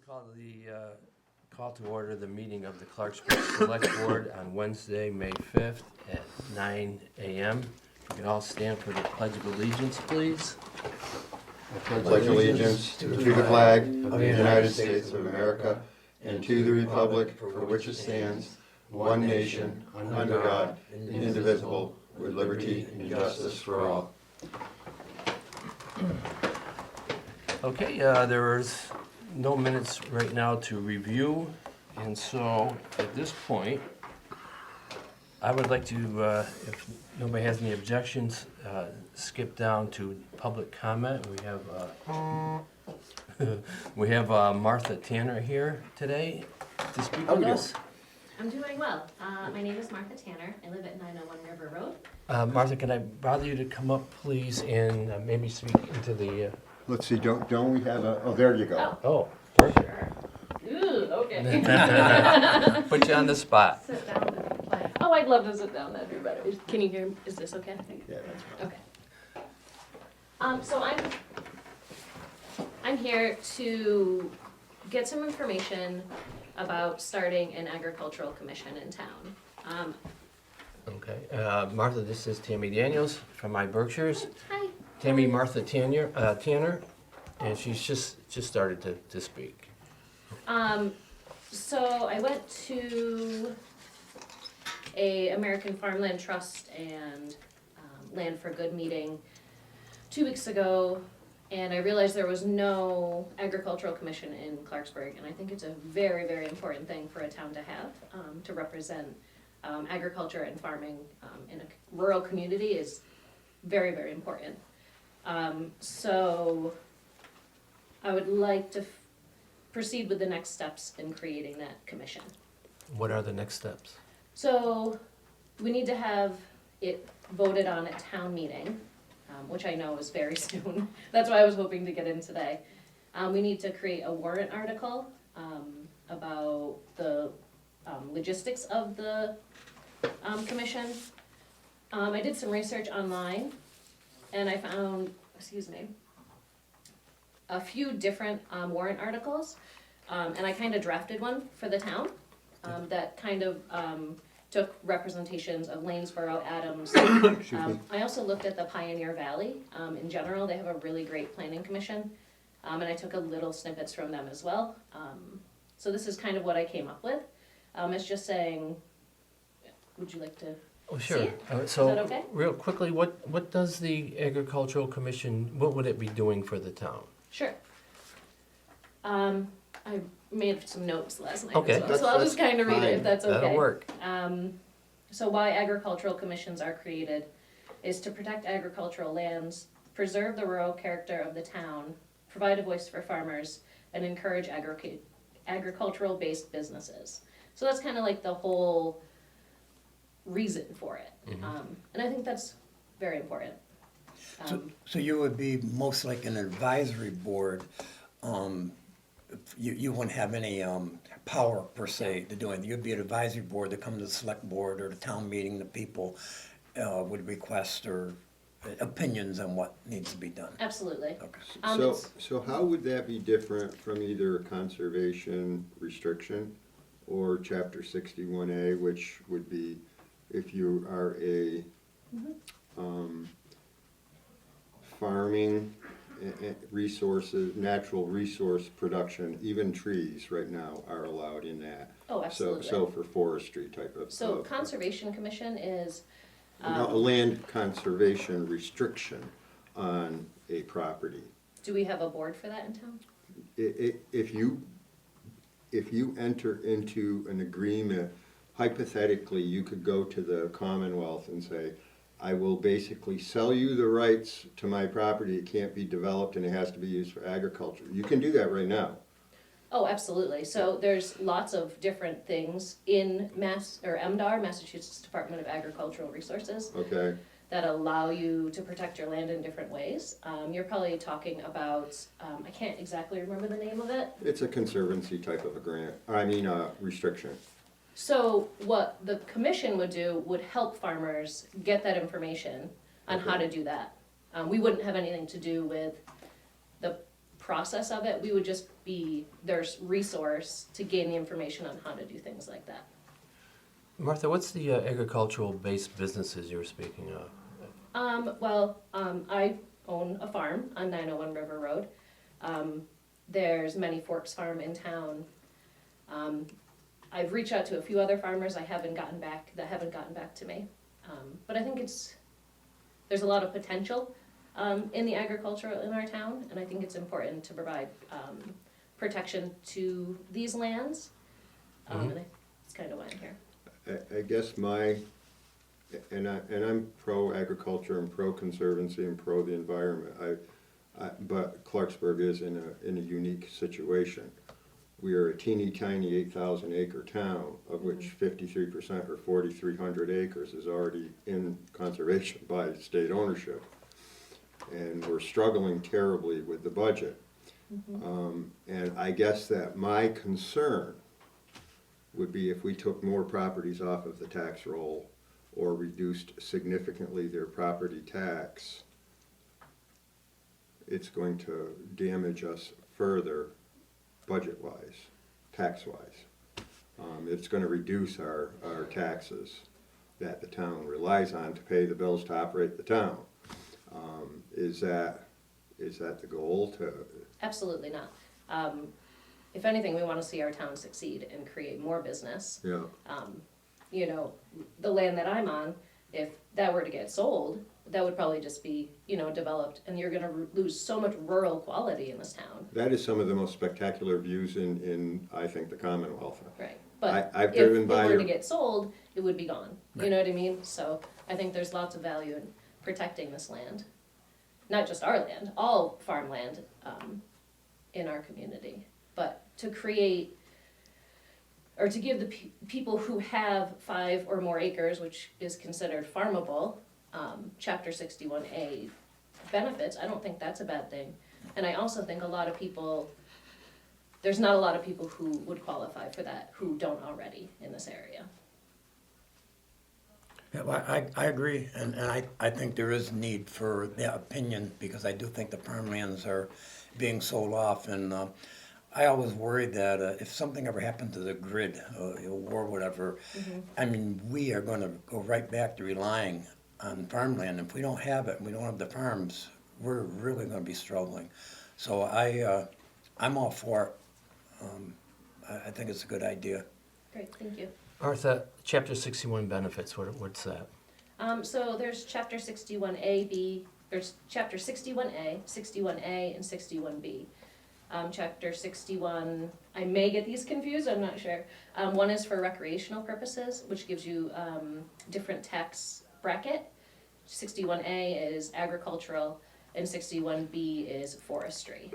Call to order the meeting of the Clarksburg Select Board on Wednesday, May 5th at 9 a.m. If we could all stand for the Pledge of Allegiance, please. I pledge allegiance to the flag of the United States of America and to the republic for which it stands, one nation, under God, indivisible, with liberty and justice for all. Okay, there is no minutes right now to review, and so at this point, I would like to, if nobody has any objections, skip down to public comment. We have Martha Tanner here today to speak with us. I'm doing well. My name is Martha Tanner. I live at 901 River Road. Martha, can I bother you to come up, please, and maybe speak into the... Let's see, don't we have a, oh, there you go. Oh, perfect. Sure. Ooh, okay. Put you on the spot. Sit down and play. Oh, I'd love to sit down. That'd be better. Can you hear me? Is this okay? Yeah, that's fine. Okay. So I'm here to get some information about starting an agricultural commission in town. Okay. Martha, this is Tammy Daniels from my Berkshires. Hi. Tammy Martha Tanner, and she's just started to speak. So I went to a American Farmland Trust and Land for Good meeting 2 weeks ago, and I realized there was no agricultural commission in Clarksburg, and I think it's a very, very important thing for a town to have, to represent agriculture and farming in a rural community is very, very important. So I would like to proceed with the next steps in creating that commission. What are the next steps? So we need to have it voted on at town meeting, which I know is very soon. That's why I was hoping to get in today. We need to create a warrant article about the logistics of the commission. I did some research online and I found, a few different warrant articles, and I kind of drafted one for the town that kind of took representations of Lanesboro, Adams. I also looked at the Pioneer Valley. In general, they have a really great planning commission, and I took a little snippets from them as well. So this is kind of what I came up with. It's just saying, would you like to? Oh, sure. See it? So, Is that okay? real quickly, what does the Agricultural Commission, what would it be doing for the town? Sure. I made some notes last night Okay. as well, so I'll just kind of read it if that's okay. That'll work. So why agricultural commissions are created is to protect agricultural lands, preserve the rural character of the town, provide a voice for farmers, and encourage agricultural-based businesses. So that's kind of like the whole reason for it. And I think that's very important. So you would be most like an advisory board. You wouldn't have any power per se to do anything. You'd be an advisory board that come to the select board or the town meeting. The people would request or opinions on what needs to be done. Absolutely. Okay. So how would that be different from either a conservation restriction or chapter 61A, which would be if you are a farming resources, natural resource production, even trees right now are allowed in that. Oh, absolutely. So for forestry type of. So Conservation Commission is No, a land conservation restriction on a property. do we have a board for that in town? If you enter into an agreement, hypothetically, you could go to the Commonwealth and say, I will basically sell you the rights to my property, it can't be developed and it has to be used for agriculture. You can do that right now. Oh, absolutely. So there's lots of different things in MDAR, Massachusetts Department of Agricultural Resources, Okay, that allow you to protect your land in different ways. You're probably talking about, I can't exactly remember the name of it. it's a conservancy type of a grant, restriction. So what the commission would do would help farmers get that information on how to do that. We wouldn't have anything to do with the process of it, we would just be their resource to gain the information on how to do things like that. Martha, what's the agricultural-based businesses you were speaking of? I own a farm on 901 River Road. There's Many Forks Farm in town. I've reached out to a few other farmers that haven't gotten back to me. But I think there's a lot of potential in the agriculture in our town, and I think it's important to provide protection to these lands. And that's kind of why I'm here. I guess I'm pro-agriculture and pro-conservancy and pro the environment. But Clarksburg is in a unique situation. We are a teeny tiny 8,000 acre town, of which 53% or 4,300 acres is already in conservation by state ownership. And we're struggling terribly with the budget. And I guess that my concern would be if we took more properties off of the tax roll or reduced significantly their property tax, it's going to damage us further budget-wise, tax-wise. It's going to reduce our taxes that the town relies on to pay the bills to operate the town. Is that the goal to? Absolutely not. If anything, we want to see our town succeed and create more business. Yeah. You know, the land that I'm on, if that were to get sold, that would probably just be, developed, and you're gonna lose so much rural quality in this town. That is some of the most spectacular views in I think, the Commonwealth. Right, but I've if driven it by were your- to get sold, it would be gone. You know what I mean? So I think there's lots of value in protecting this land. Not just our land, all farmland in our community. But to create, or to give the people who have 5 or more acres, which is considered farmable, Chapter 61A benefits, I don't think that's a bad thing. And I also think there's not a lot of people who would qualify for that who don't already in this area. Yeah, well, I agree, and I think there is need for their opinion, because I do think the farmlands are being sold off, and I always worry that if something ever happened to the grid, a war, whatever, I mean, we are gonna go right back to relying on farmland. If we don't have it, and we don't have the farms, we're really gonna be struggling. So I'm all for it. I think it's a good idea. Great, thank you. Martha, Chapter 61 benefits, what's that? So there's Chapter 61A, there's Chapter 61A, 61A, and 61B. Chapter 61, I may get these confused, I'm not sure. One is for recreational purposes, which gives you different tax bracket. 61A is agricultural, and 61B is forestry.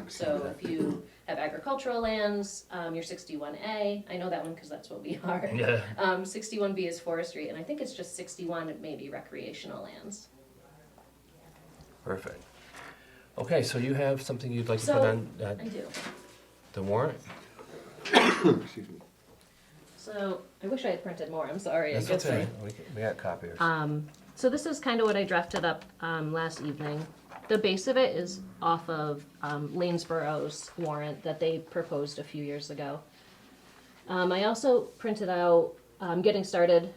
So if you have agricultural lands, you're 61A. I know that one because that's what we are. Yeah. 61B is forestry, and I think it's just 61 maybe recreational lands. Perfect. Okay, so you have something you'd like to put So, on I do. the warrant? Excuse me. So I wish I had printed more, I'm sorry. That's I guess okay, we got copiers. So this is kind of what I drafted up last evening. The base of it is off of Lanesboro's warrant that they proposed a few years ago. I also printed out getting started,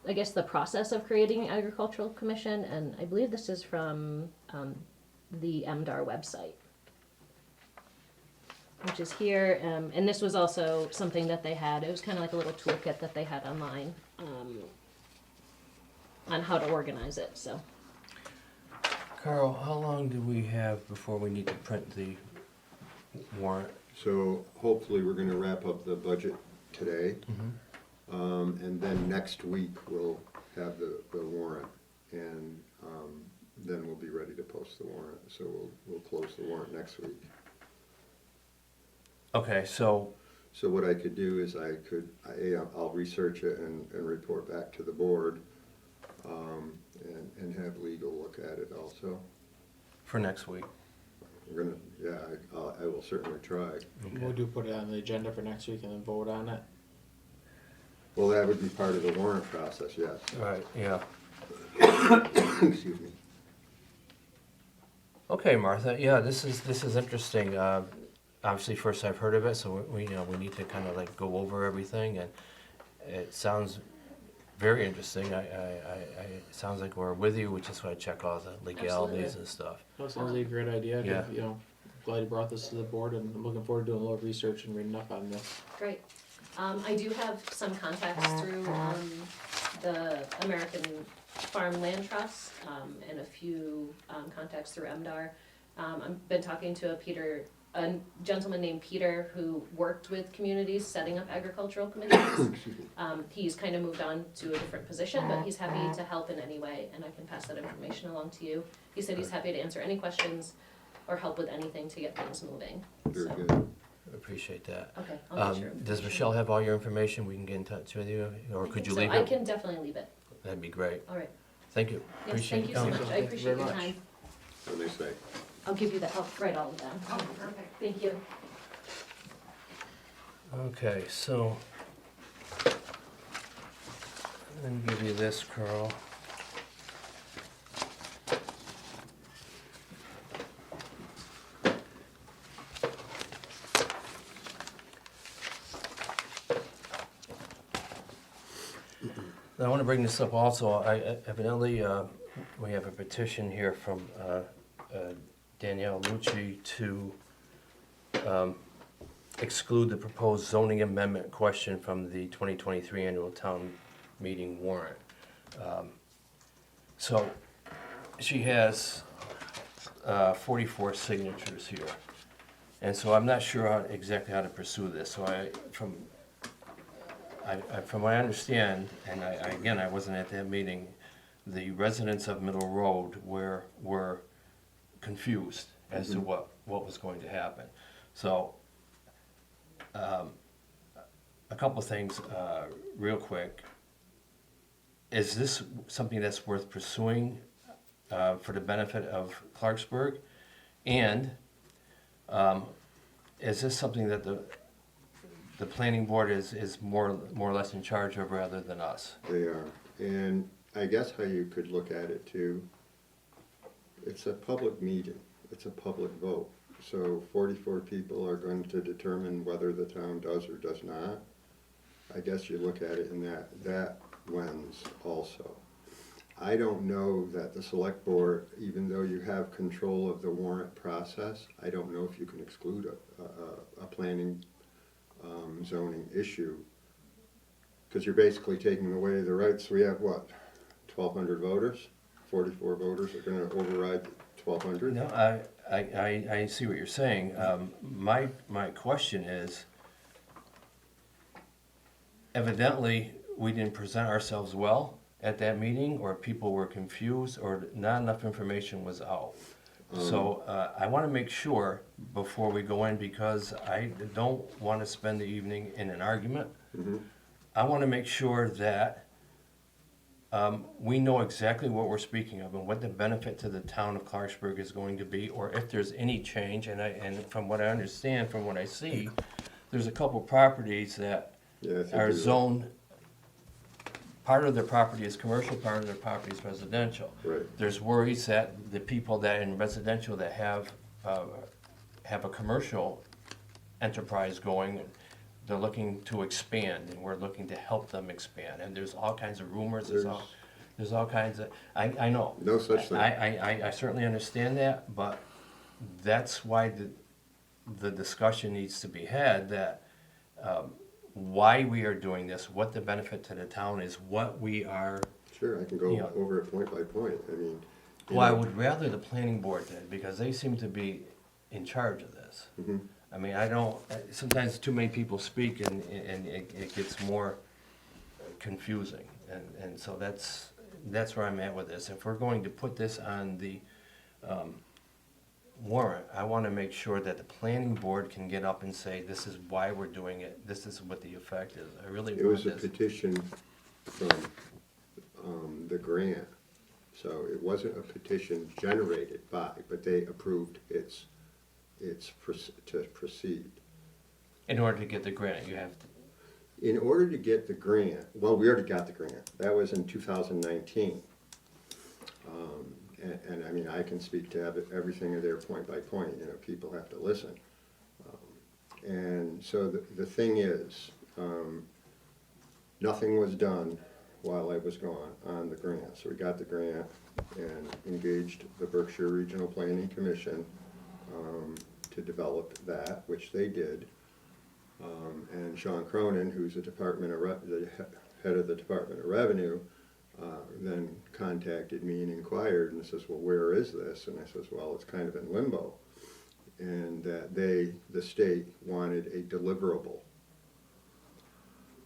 I guess, the process of creating an agricultural commission, and I believe this is from the MDAR website, which is here. And this was also something that they had. It was kind of like a little toolkit that they had online on how to organize it. So. Carl, how long do we have before we need to print the warrant? So hopefully we're gonna wrap up the budget today. And then next week we'll have the warrant, and then we'll be ready to post the warrant. So we'll close the warrant next week. Okay, so, So what I could do is I'll research it and report back to the board, and have legal look at it also. for next week. We're gonna, I will certainly try. We'll put it on the agenda for next week and then vote on it. Well, that would be part of the warrant process, yes. Right, yeah. Excuse me. Okay, Martha, yeah, this is interesting. Obviously, first I've heard of it, so we need to kind of like go over everything, and it sounds very interesting. It sounds like we're with you, which is why I check all the legalities Absolutely. and stuff. That sounds like a great idea. Yeah. Glad you brought this to the board, and I'm looking forward to doing a little research and reading up on this. Great. I do have some contacts through the American Farm Land Trust, and a few contacts through MDR. I've been talking to a gentleman named Peter who worked with communities setting up agricultural committees. He's kind of moved on to a different position, but he's happy to help in any way, and I can pass that information along to you. He said he's happy to answer any questions or help with anything to get things moving. Very So, good. Appreciate that. okay, I'll get your Does information. Michelle have all your information? We can get in touch with you, or I could think you so. leave I it? can definitely leave it. That'd be great. All right. Thank you. Yes, Appreciate thank you so coming. much. I Thank you appreciate very your much. time. What do they say? I'll give you that. I'll write all of them. Oh, perfect. Thank you. Okay, so let me give you this, Carl. Now, I want to bring this up also. Evidently, we have a petition here from Danielle Lucci to exclude the proposed zoning amendment question from the 2023 annual town meeting warrant. So she has 44 signatures here. And so I'm not sure exactly how to pursue this. So from what I understand, and again, I wasn't at that meeting, the residents of Middle Road were confused as to what was going to happen. So, a couple of things, real quick. Is this something that's worth pursuing for the benefit of Clarksburg? And is this something that the planning board is more or less in charge of rather than us? They are. And I guess how you could look at it too, it's a public meeting, it's a public vote. So 44 people are going to determine whether the town does or does not. I guess you look at it in that lens also. I don't know that the select board, even though you have control of the warrant process, I don't know if you can exclude a planning zoning issue. Because you're basically taking away the rights. We have what, 1,200 voters? 44 voters are gonna override 1,200? No, I see what you're saying. My question is, evidently, we didn't present ourselves well at that meeting, or people were confused, or not enough information was out. So I want to make sure before we go in, because I don't want to spend the evening in an argument. I want to make sure that we know exactly what we're speaking of and what the benefit to the town of Clarksburg is going to be, or if there's any change. And from what I understand, from what I see, there's a couple properties that Yeah, I think are you're right. zoned. Part of their property is commercial, part of their property is residential. Right. There's worries that the people that in residential that have a commercial enterprise going, they're looking to expand, and we're looking to help them expand. And there's all kinds of rumors, there's all kinds of, I know. No such thing. I certainly understand that, but that's why the discussion needs to be had, that why we are doing this, what the benefit to the town is, what we are. Sure, I can go Yeah. over it point by point. I mean, you Well, I know, would rather the planning board did, because they seem to be in charge of this. I mean, I don't, sometimes too many people speak and it gets more confusing. And so that's where I'm at with this. If we're going to put this on the warrant, I want to make sure that the planning board can get up and say, this is why we're doing it, this is what the effect is. I really it want was a this. petition from the grant. So it wasn't a petition generated by, but they approved its to proceed. In order to get the grant, you have to, In order to get the grant, well, we already got the grant. That was in 2019. and I mean, I can speak to everything of their point by point, you know, people have to listen. And so the thing is, nothing was done while I was gone on the grant. So we got the grant and engaged the Berkshire Regional Planning Commission to develop that, which they did. And Sean Cronin, who's the head of the Department of Revenue, then contacted me and inquired and says, well, where is this? And I says, well, it's kind of in limbo. And that the state, wanted a deliverable.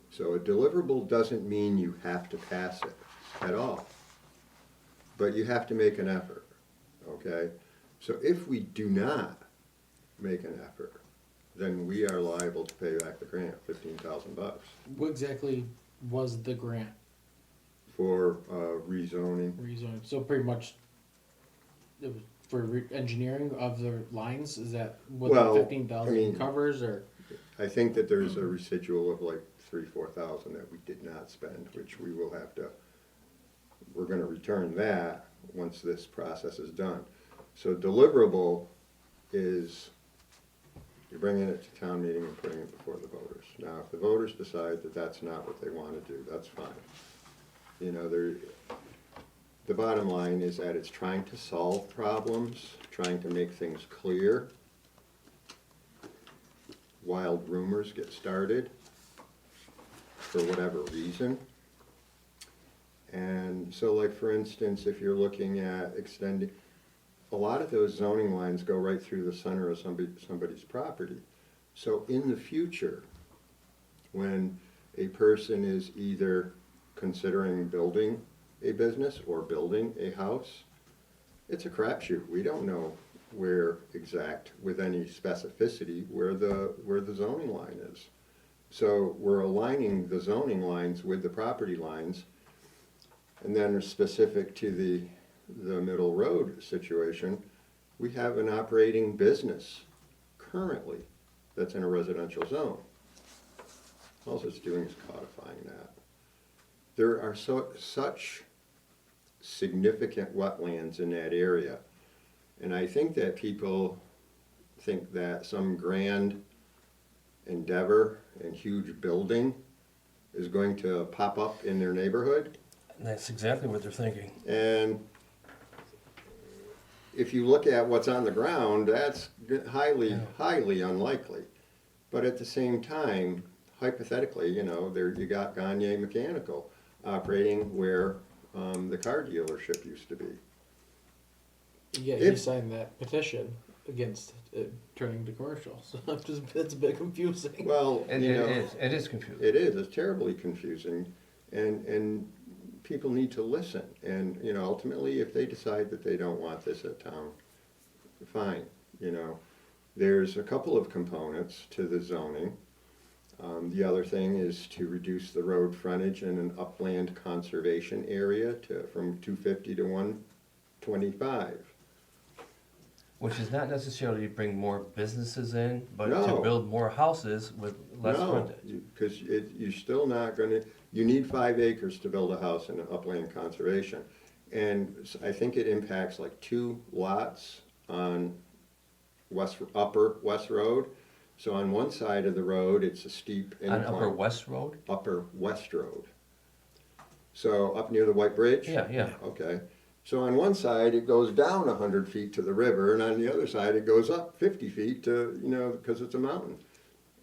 So a deliverable doesn't mean you have to pass it at all, but you have to make an effort, okay? So if we do not make an effort, then we are liable to pay back the grant, $15,000 What exactly was the grant for rezoning. rezoning? So pretty much, it was for engineering of the lines. Is that what Well, the 15,000 I mean- covers, or? I think that there's a residual of like 3,000-4,000 that we did not spend, which we will have to, we're gonna return that once this process is done. So deliverable is, you're bringing it to town meeting and putting it before the voters. Now, if the voters decide that that's not what they wanna do, that's fine. You know, the bottom line is that it's trying to solve problems, trying to make things clear. Wild rumors get started for whatever reason. And so like for instance, if you're looking at extending, a lot of those zoning lines go right through the center of somebody's property. So in the future, when a person is either considering building a business or building a house, it's a crapshoot. We don't know with any specificity where the zoning line is. So we're aligning the zoning lines with the property lines, and then specific to the middle road situation, we have an operating business currently that's in a residential zone. All it's doing is codifying that. There are such significant wetlands in that area, and I think that people think that some grand endeavor and huge building is going to pop up in their neighborhood. And that's exactly what they're thinking. And if you look at what's on the ground, that's highly unlikely. But at the same time, hypothetically, you know, you got Gagne Mechanical operating where the car dealership used to be. Yeah, he signed that petition against it turning to commercial. So it's a bit confusing. Well, And you know, it is confusing. it is. It's terribly confusing, and people need to listen. And you know, ultimately, if they decide that they don't want this at town, fine. You know, there's a couple of components to the zoning. The other thing is to reduce the road frontage in an upland conservation area from 250 to 125. Which is not necessarily to bring more businesses in, but No. to build more houses with less No, frontage. because you're still not gonna, you need 5 acres to build a house in an upland conservation. And I think it impacts like 2 lots on Upper West Road. So on one side of the road, it's a steep On incline. Upper West Road? Upper West Road. So up near the White Bridge? Yeah. Okay. So on one side, it goes down 100 feet to the river, and on the other side, it goes up 50 feet to, you know, because it's a mountain.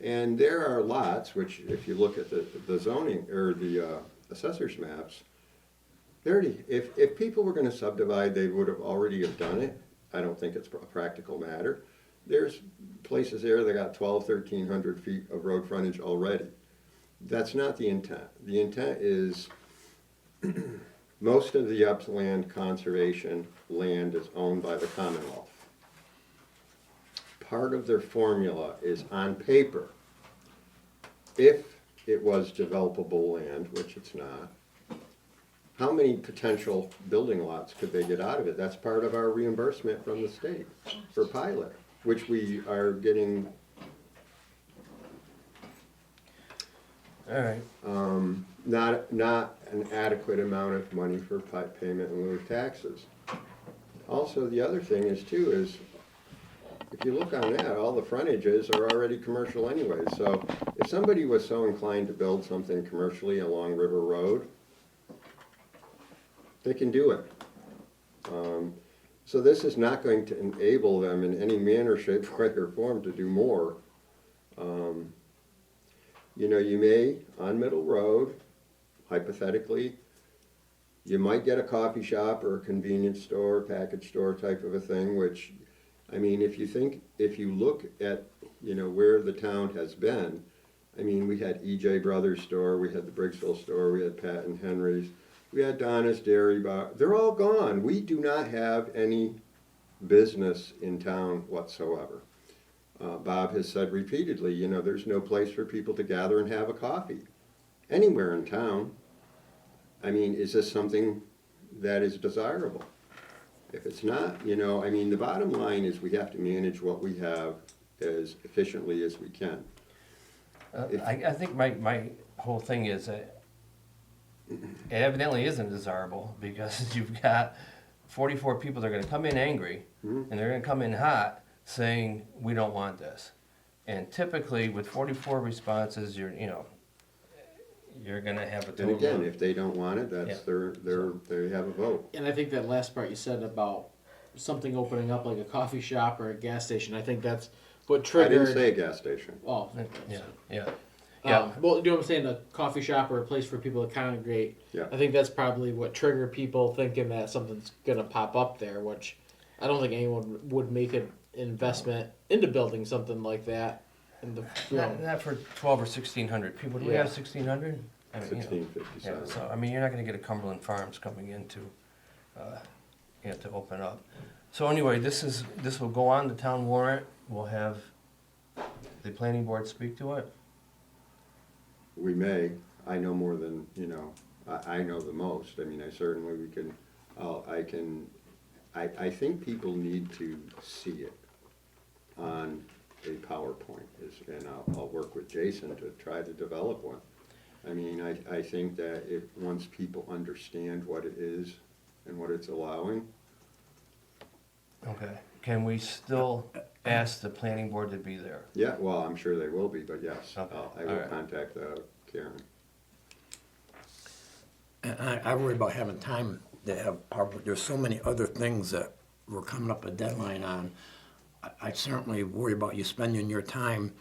And there are lots, which if you look at the zoning, or the assessor's maps, if people were gonna subdivide, they would have already have done it. I don't think it's a practical matter. There's places there that got 1,300 feet of road frontage already. That's not the intent. The intent is most of the upland conservation land is owned by the Commonwealth. Part of their formula is on paper, if it was developable land, which it's not, how many potential building lots could they get out of it? That's part of our reimbursement from the state for pilot, which we are getting. All right. Not an adequate amount of money for payment in lieu of taxes. also, the other thing is too, is if you look on that, all the frontages are already commercial anyway. So if somebody was so inclined to build something commercially along River Road, they can do it. So this is not going to enable them in any manner, shape, way, or form to do more. You know, you may, on Middle Road, hypothetically, you might get a coffee shop or a convenience store, package store type of a thing, which, I mean, if you look at, you know, where the town has been, I mean, we had E.J. Brothers store, we had the Briggsville store, we had Pat and Henry's, we had Donna's Dairy Bar, they're all gone. We do not have any business in town whatsoever. Bob has said repeatedly, you know, there's no place for people to gather and have a coffee anywhere in town. I mean, is this something that is desirable? If it's not, you know, I mean, the bottom line is we have to manage what we have as efficiently as we can. I think my whole thing is that it evidently isn't desirable because you've got 44 people that are going to come in angry and they're going to come in hot saying we don't want this. And typically with 44 responses, you're going to have a And total. again, if they don't want it, that's they have a vote. And I think that last part you said about something opening up like a coffee shop or a gas station, I think that's what I triggered. didn't say a gas station. Oh, Yeah. well, you know what I'm saying? A coffee shop or a place for people to congregate. Yeah. I think that's probably what triggered people thinking that something's gonna pop up there, which I don't think anyone would make an investment into building something like that. In the, you know, Not for 12 or 1,600 people. Do we Yeah. have 1,600? I mean, 1657. Yeah, so, I mean, you're not gonna get a Cumberland Farms coming in to open up. So anyway, this will go on the town warrant. We'll have the planning board speak to it. We may. I know more than, you know, I know the most. I mean, we can, I think people need to see it on a PowerPoint, and I'll work with Jason to try to develop one. I mean, I think that once people understand what it is and what it's allowing. Okay. Can we still ask the planning board to be there? Yeah, well, I'm sure they will be, but yes, Okay, I will all right. contact Karen. And I worry about having time to have PowerPoint. There's so many other things that we're coming up a deadline on. I certainly worry about you spending your time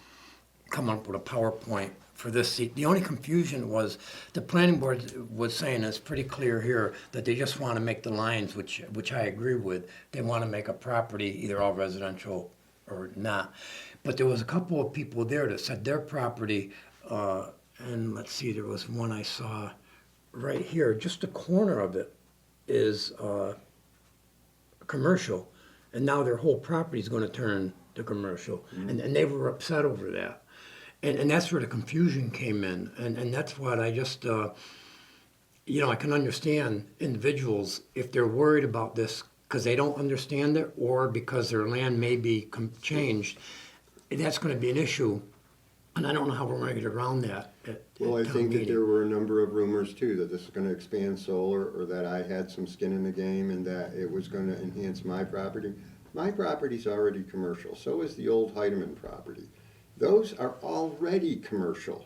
coming up with a PowerPoint for this seat. The only confusion was the planning board was saying it's pretty clear here that they just want to make the lines, which I agree with. They want to make a property either all residential or not. But there was a couple of people there that said their property, and let's see, there was one I saw right here, just a corner of it is commercial, and now their whole property is going to turn to commercial, and they were upset over that, and that's where the confusion came in, and that's what I just, I can understand individuals if they're worried about this because they don't understand it or because their land may be changed, that's going to be an issue. And I don't know how we're going to get around that at Well, I town think that meeting. there were a number of rumors too, that this is gonna expand solar, or that I had some skin in the game and that it was gonna enhance my property. My property's already commercial, so is the old Heidemann property. Those are already commercial.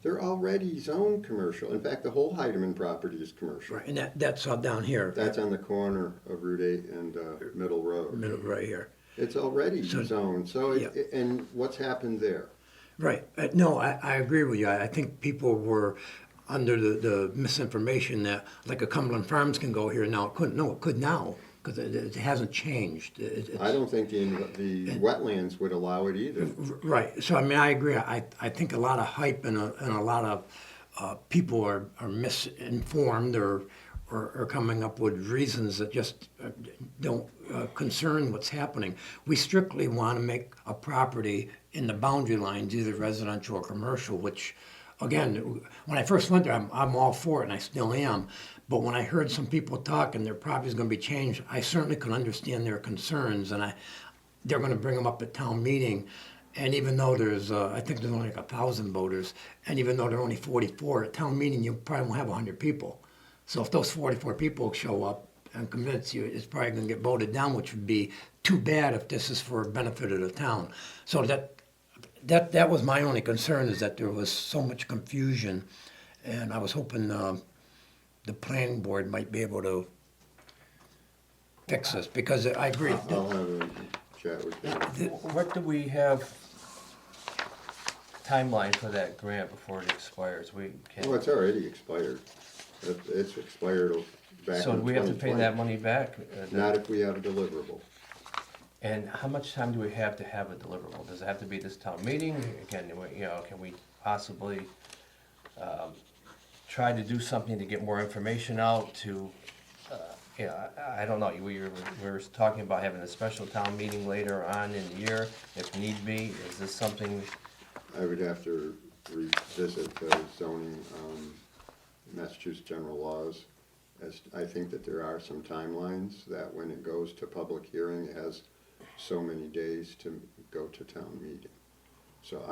They're already zoned commercial. In fact, the whole Heidemann property is commercial. Right, and that's all down here. That's on the corner of Route 8 and Middle Road. Middle right here. It's already So- zoned, so, Yeah. and what's happened there? Right. No, I agree with you. I think people were under the misinformation that like a Cumberland Farms can go here now. It couldn't. No, it could now because it hasn't changed. I don't think the wetlands would allow it either. Right. So I mean, I agree. I think a lot of hype and a lot of people are misinformed or coming up with reasons that just don't concern what's happening. We strictly want to make a property in the boundary lines, either residential or commercial, which, again, when I first went there, I'm all for it, and I still am. But when I heard some people talk and their property's going to be changed, I certainly could understand their concerns, and they're going to bring them up at town meeting. And even though there's, I think there's only like 1,000 voters, and even though there are only 44, at town meeting you probably won't have 100 people. So if those 44 people show up, I'm convinced you, it's probably gonna get voted down, which would be too bad if this is for benefit of the town. So that was my only concern, is that there was so much confusion, and I was hoping, the planning board might be able to fix this, because I agree. I'll have a chat with you. What do we have timeline for that grant before it expires? We Well, can't, it's already expired. It's expired back in so do we have to pay 2020. that money back? Not if we have a deliverable. And how much time do we have to have a deliverable? Does it have to be this town meeting? Again, can we possibly try to do something to get more information out to, I don't know, we were talking about having a special town meeting later on in the year, if need be. Is this something, I would have to revisit the zoning, Massachusetts general laws. As I think that there are some timelines that when it goes to public hearing, it has so many days to go to town meeting. So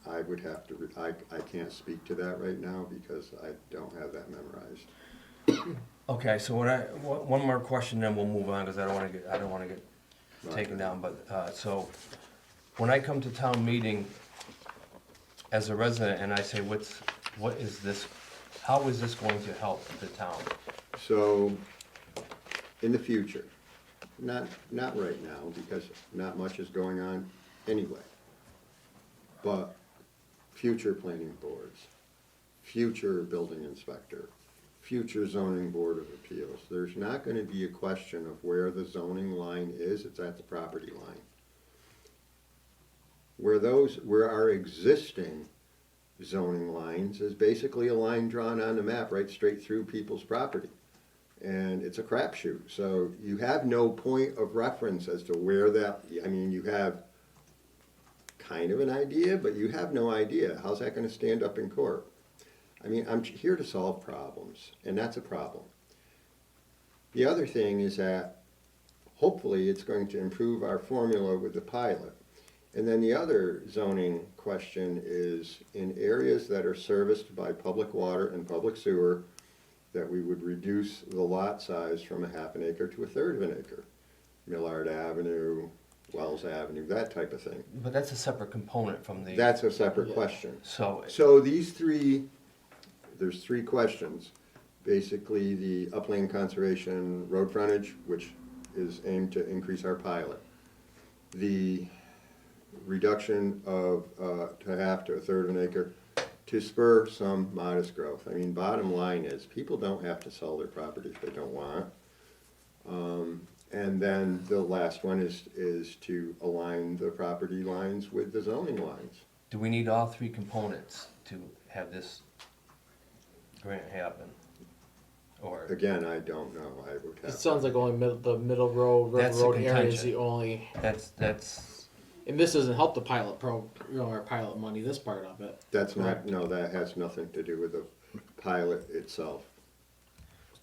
I would have to, I can't speak to that right now because I don't have that memorized. okay, so one more question, then we'll move on, because I don't wanna get taken down, but, so, when I come to town meeting as a resident and I say, what is this, how is this going to help the town? So, in the future, not right now, because not much is going on anyway. But future planning boards, future building inspector, future zoning board of appeals, there's not gonna be a question of where the zoning line is, it's at the property line. Where our existing zoning lines is basically a line drawn on the map right straight through people's property. And it's a crapshoot, so you have no point of reference as to where that, I mean, you have kind of an idea, but you have no idea. How's that gonna stand up in court? I mean, I'm here to solve problems, and that's a problem. The other thing is that hopefully it's going to improve our formula with the pilot. And then the other zoning question is in areas that are serviced by public water and public sewer, that we would reduce the lot size from a half an acre to a third of an acre. Millard Avenue, Wells Avenue, that type of thing. But that's a separate component from the. That's a separate question. So, So there's three questions. Basically, the upland conservation road frontage, which is aimed to increase our pilot. The reduction of, to half to a third of an acre to spur some modest growth. I mean, bottom line is, people don't have to sell their property if they don't want. And then the last one is to align the property lines with the zoning lines. do we need all three components to have this grant happen? Or, Again, I don't know, I would It have. sounds like only the middle road, river That's the road area is contention. the only, that's, and this doesn't help the pilot our pilot money, this part of it. That's not, Correct. no, that has nothing to do with the pilot itself.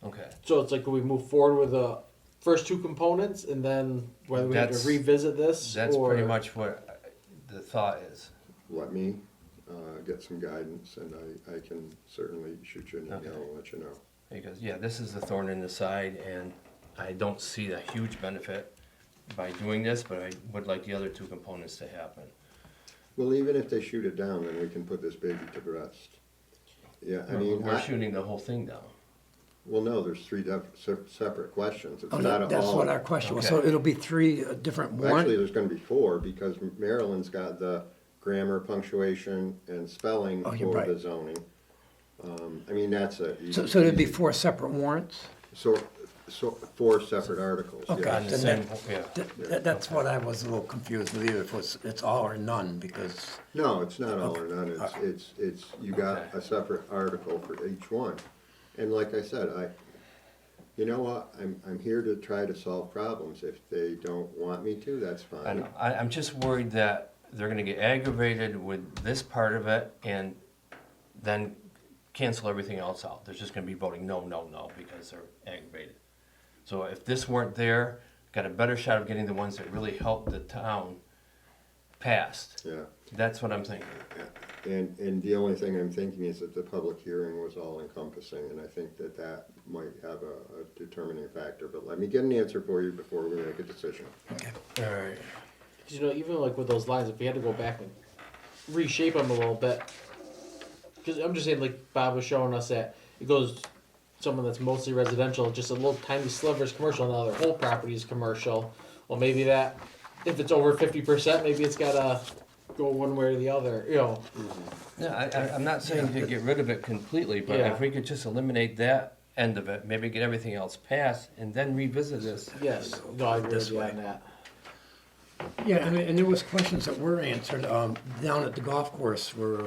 okay. So it's like, we move forward with the first two components, and then whether we have That's- to revisit this, That's or pretty much what the thought is. Let me get some guidance, and I can certainly shoot you an email Okay. and let you know. Because, yeah, this is the thorn in the side, and I don't see a huge benefit by doing this, but I would like the other two components to happen. Well, even if they shoot it down, then we can put this baby to rest. Yeah, I mean, We're shooting the whole thing down. well, no, there's three separate questions. It's Oh, not a that's all. what our question was. Okay. So it'll be three different Actually, warrant. there's gonna be four, because Maryland's got the grammar, punctuation, and spelling Oh, you're for right. the zoning. I mean, that's a. So there'd be four separate warrants? So, four separate articles, Okay. yeah. On the then same, that- yeah. That's what I was a little confused with either, if it's all or none, because, No, it's not all or none, it's, you got Okay. a separate article for each one. And like I said, you know what, I'm here to try to solve problems. If they don't want me to, that's I fine. know. I'm just worried that they're gonna get aggravated with this part of it and then cancel everything else out. They're just gonna be voting no, no, no, because they're aggravated. So if this weren't there, got a better shot of getting the ones that really help the town passed. Yeah. That's what I'm thinking. And the only thing I'm thinking is that the public hearing was all encompassing, and I think that that might have a determining factor, but let me get an answer for you before we make a decision. Okay. All right. 'Cause, even like with those lines, if we had to go back and reshape them a little bit, because I'm just saying, like Bob was showing us that it goes someone that's mostly residential, just a little tiny sliver is commercial, now their whole property is commercial. Well, maybe that, if it's over 50%, maybe it's gotta go one way or the other, Yeah, I'm not saying to get rid of it completely, but Yeah. if we could just eliminate that end of it, maybe get everything else passed, and then revisit this. Yes, no, I agree This with you way. on that. Yeah, and there was questions that were answered, down at the golf course where,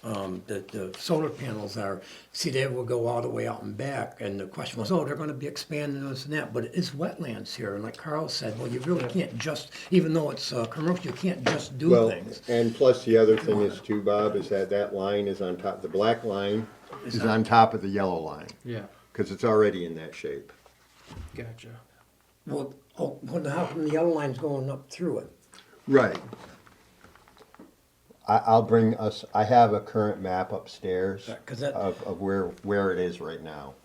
the solar panels are, see, they will go all the way out and back, and the question was, oh, they're gonna be expanding this and that, but it is wetlands here, and like Carl said, well, you really can't just, even though it's, commercial, you can't just do Well, things. and plus the other thing is too, Bob, is that that line is on top, the black line is on top of the yellow line, Yeah, because it's already in that shape. gotcha. Well, how come the yellow line's going up through it? Right. I'll bring us, I have a current map upstairs Right, 'cause that- of where it is right now.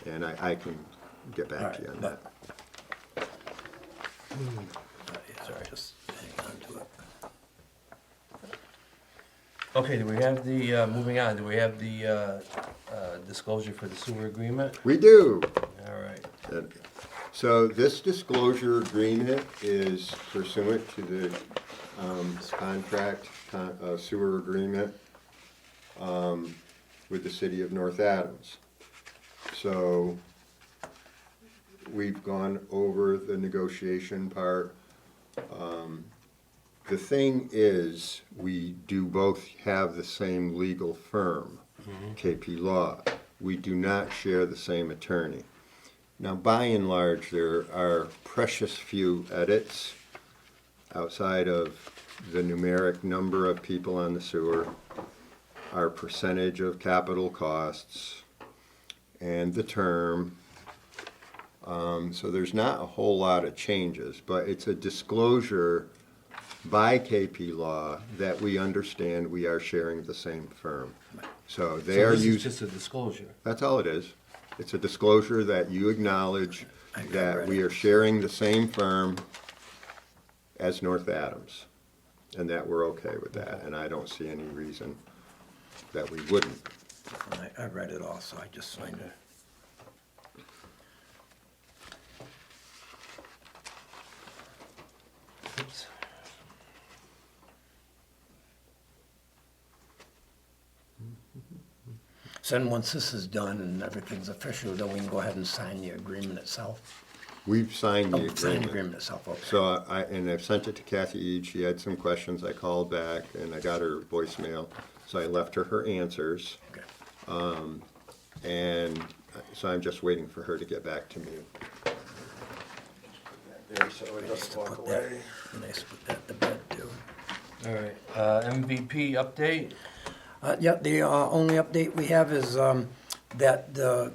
And I can get back to you on that. Sorry, just hang on to it. Okay, do we have the, moving on, do we have the disclosure for the sewer agreement? We do. All right. So this disclosure agreement is pursuant to the sewer agreement with the city of North Adams. So we've gone over the negotiation part. The thing is, we do both have the same legal firm, KP Law. We do not share the same attorney. Now, by and large, there are precious few edits outside of the numeric number of people on the sewer, our percentage of capital costs, and the term. So there's not a whole lot of changes, but it's a disclosure by KP Law that we understand we are sharing the same firm. So they So are this is using. just a disclosure. That's all it is. It's a disclosure that you acknowledge that we are sharing the same firm as North Adams, and that we're okay with that, and I don't see any reason that we wouldn't. I read it all, so I just signed it. Oops. So then once this is done and everything's official, then we can go ahead and sign the agreement itself? We've signed the Oh, sign the agreement. agreement itself, okay. So I've sent it to Kathy Eade, she had some questions, I called back, and I got her voicemail, so I left her answers, Okay. and so I'm just waiting for her to get back to me. There, so it Nice doesn't to walk put that, away. nice to put that to bed too. All right, MVP update? Yeah, the only update we have is that the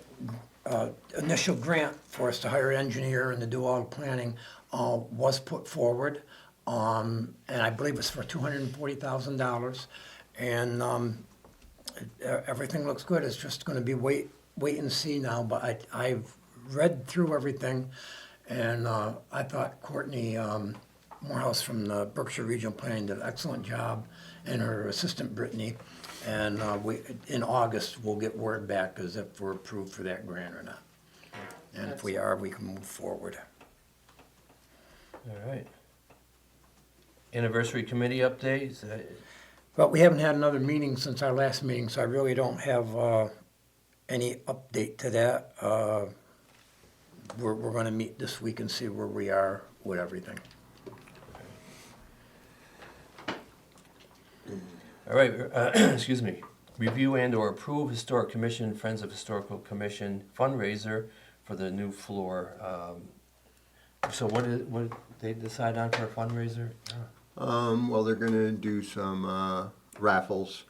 initial grant for us to hire an engineer and to do all the planning was put forward. And I believe it's for $240,000. And everything looks good. It's just gonna be wait and see now. But I've read through everything, and I thought Courtney Morehouse from the Berkshire Regional Planning did an excellent job, and her assistant Brittany. And in August, we'll get word back as if we're approved for that grant or not. And if we are, we can move forward. All right. Anniversary committee updates? But we haven't had another meeting since our last meeting, so I really don't have any update to that. We're gonna meet this week and see where we are with everything. All right, excuse me. Review and/or approve Historic Commission, Friends of Historical Commission fundraiser for the new floor. So what did they decide on for a fundraiser? Well, they're gonna do some raffles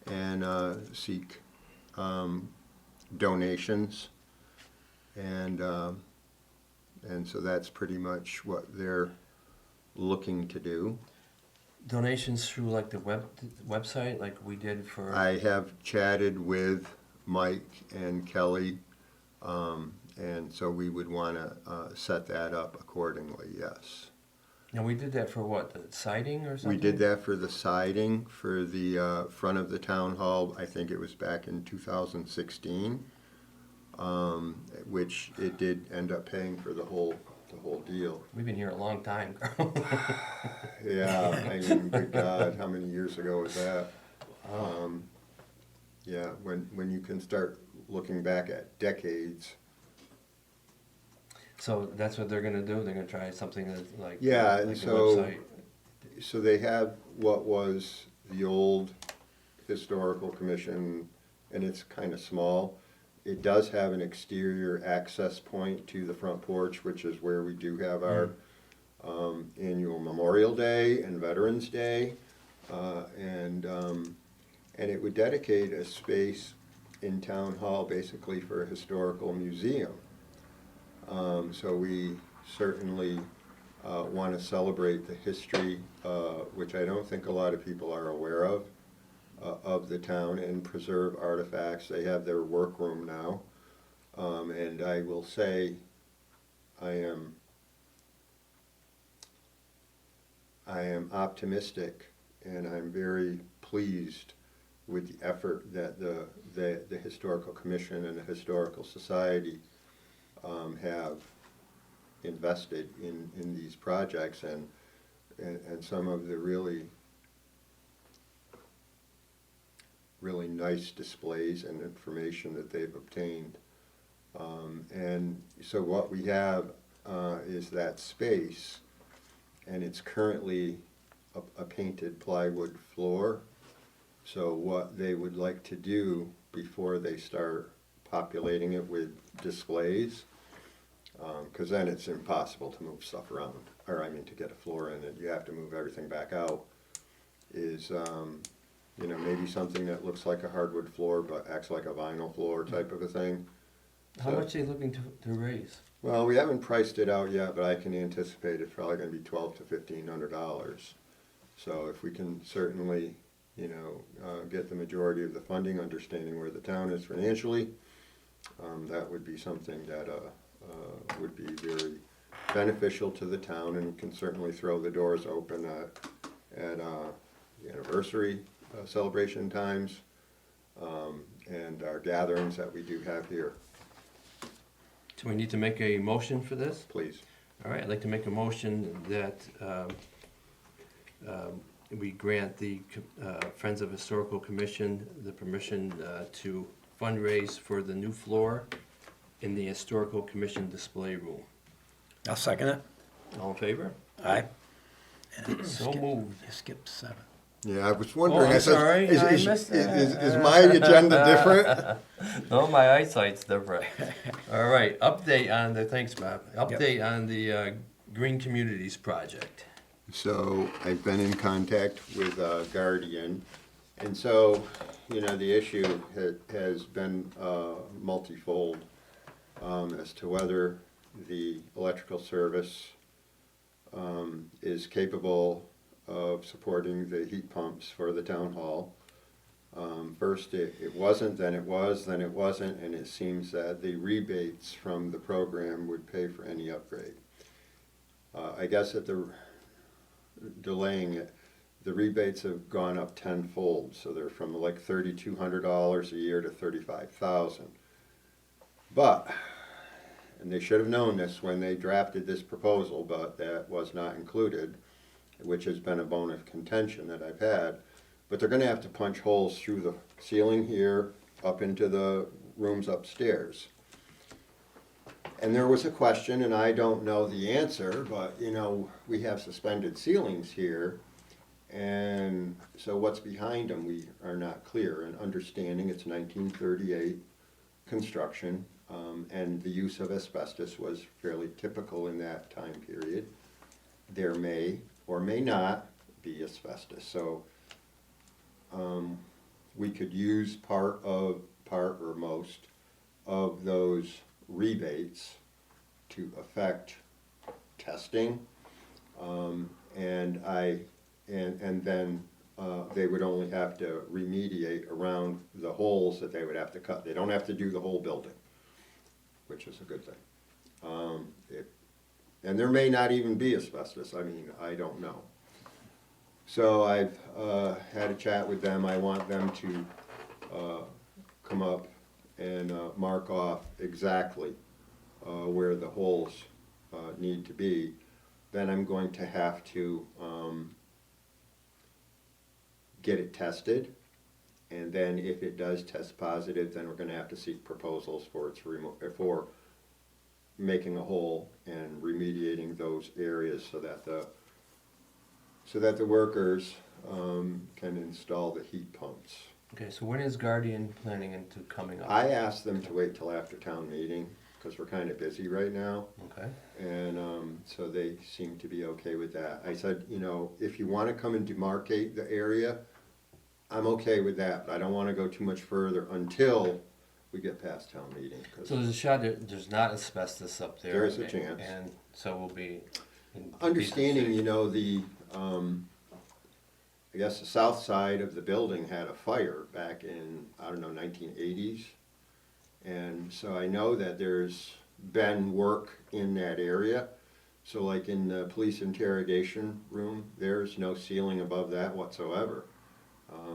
and seek donations. And so that's pretty much what they're looking to do. Donations through like the website, like we did for. I have chatted with Mike and Kelly, and so we would want to set that up accordingly, yes. And we did that for what, the siding or something? We did that for the siding for the front of the town hall. I think it was back in 2016, which it did end up paying for the whole deal. We've been here a long time. Yeah, I mean, good God, how many years ago was that? Yeah, when you can start looking back at decades. So that's what they're gonna do, they're gonna try something that's like. Yeah, and like a so, website. so they have what was the old historical commission, and it's kind of small. It does have an exterior access point to the front porch, which is where we do have our annual Memorial Day and Veterans Day. And it would dedicate a space in Town Hall basically for a historical museum. So we certainly want to celebrate the history, which I don't think a lot of people are aware of the town, and preserve artifacts. They have their workroom now. And I will say, I am optimistic, and I'm very pleased with the effort that the Historical Commission and the Historical Society have invested in these projects, and some of the really nice displays and information that they've obtained. And so what we have is that space, and it's currently a painted plywood floor. So what they would like to do before they start populating it with displays, because then it's impossible to move stuff around, or I mean to get a floor in it, you have to move everything back out, is you know, maybe something that looks like a hardwood floor but acts like a vinyl floor type of a thing. How So- much are they looking to raise? Well, we haven't priced it out yet, but I can anticipate it's probably gonna be $1,200 to $1,500. So if we can certainly, you know, get the majority of the funding, understanding where the town is financially, that would be something that would be very beneficial to the town, and can certainly throw the doors open at the anniversary celebration times, and our gatherings that we do have here. Do we need to make a motion for this? Please. All right, I'd like to make a motion that we grant the Friends of Historical Commission the permission to fundraise for the new floor in the Historical Commission display room. I'll second it. All in favor? Aye. So moved. You skipped 7. Yeah, I was wondering, I'm I said, sorry, I missed that. is my agenda different? No, my eyesight's different. All right, update on the, thanks, Bob. Update on the Green Communities Project. So I've been in contact with Guardian, and so, you know, the issue has been multifold as to whether the electrical service is capable of supporting the heat pumps for the town hall. First it wasn't, then it was, then it wasn't, and it seems that the rebates from the program would pay for any upgrade. I guess at the delaying it, the rebates have gone up tenfold, so they're from like $3,200 a year to $35,000. But, and they should have known this when they drafted this proposal, but that was not included, which has been a bone of contention that I've had. But they're gonna have to punch holes through the ceiling here, up into the rooms upstairs. And there was a question, and I don't know the answer, but you know, we have suspended ceilings here, and so what's behind them, we are not clear. And understanding it's 1938 construction, and the use of asbestos was fairly typical in that time period. There may or may not be asbestos, so we could use part or most of those rebates to affect testing, and then they would only have to remediate around the holes that they would have to cut. They don't have to do the whole building, which is a good thing. And there may not even be asbestos, I mean, I don't know. So I've had a chat with them. I want them to come up and mark off exactly where the holes need to be. Then I'm going to have to get it tested, and then if it does test positive, then we're going to have to seek proposals for for making a hole and remediating those areas so that the workers can install the heat pumps. Okay, so when is Guardian planning into coming up? I asked them to wait till after town meeting because we're kind of busy right now. Okay, And so they seem to be okay with that. I said, you know, if you want to come and demarcate the area, I'm okay with that, but I don't want to go too much further until we get past town meeting. 'Cause so there's a shot that there's not asbestos up there. There is a chance. And so we'll be in understanding, decent you know, I guess the south side of the building had a fire back in, I don't know, 1980s. And so I know that there's been work in that area. So like in the police interrogation room, there's no ceiling above that whatsoever.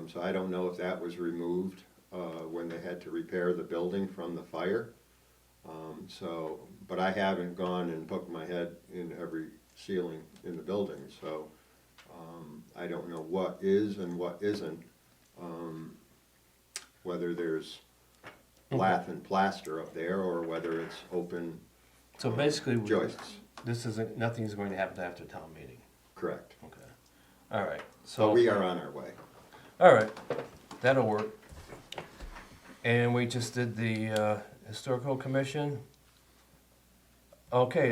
So I don't know if that was removed when they had to repair the building from the fire. But I haven't gone and poked my head in every ceiling in the building, so I don't know what is and what isn't. Whether there's lath and plaster up there or whether it's open So basically, joists. this isn't, nothing's going to happen after town meeting. Correct. Okay, all right. So we are on our way. All right, that'll work. And we just did the historical commission. Okay,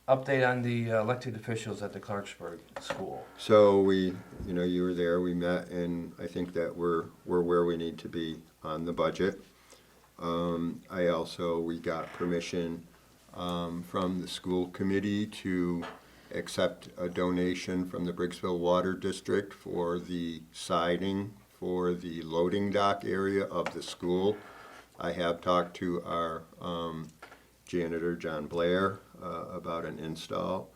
update on the elected officials at the Clarksburg school. So we, you know, you were there, we met, and I think that we're where we need to be on the budget. We got permission from the school committee to accept a donation from the Briggsville Water District for the siding for the loading dock area of the school. I have talked to our janitor, John Blair, about an install.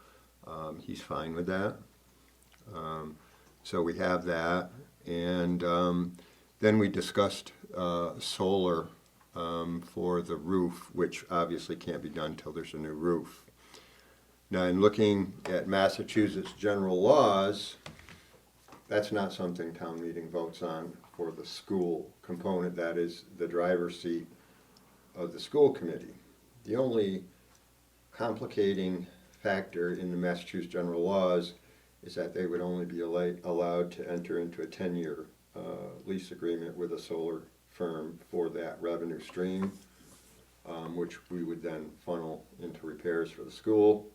He's fine with that. So we have that. And then we discussed solar for the roof, which obviously can't be done until there's a new roof. Now, in looking at Massachusetts general laws, that's not something town meeting votes on for the school component. That is the driver's seat of the school committee. The only complicating factor in the Massachusetts general laws is that they would only be allowed to enter into a 10-year lease agreement with a solar firm for that revenue stream, which we would then funnel into repairs for the school.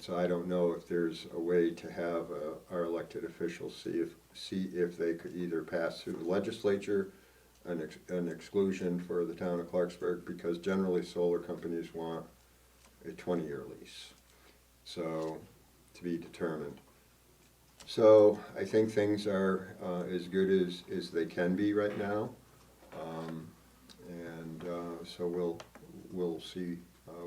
So I don't know if there's a way to have our elected officials see if they could either pass through the legislature an exclusion for the town of Clarksburg, because generally solar companies want a 20-year lease. So, to be determined. So I think things are as good as they can be right now. So we'll see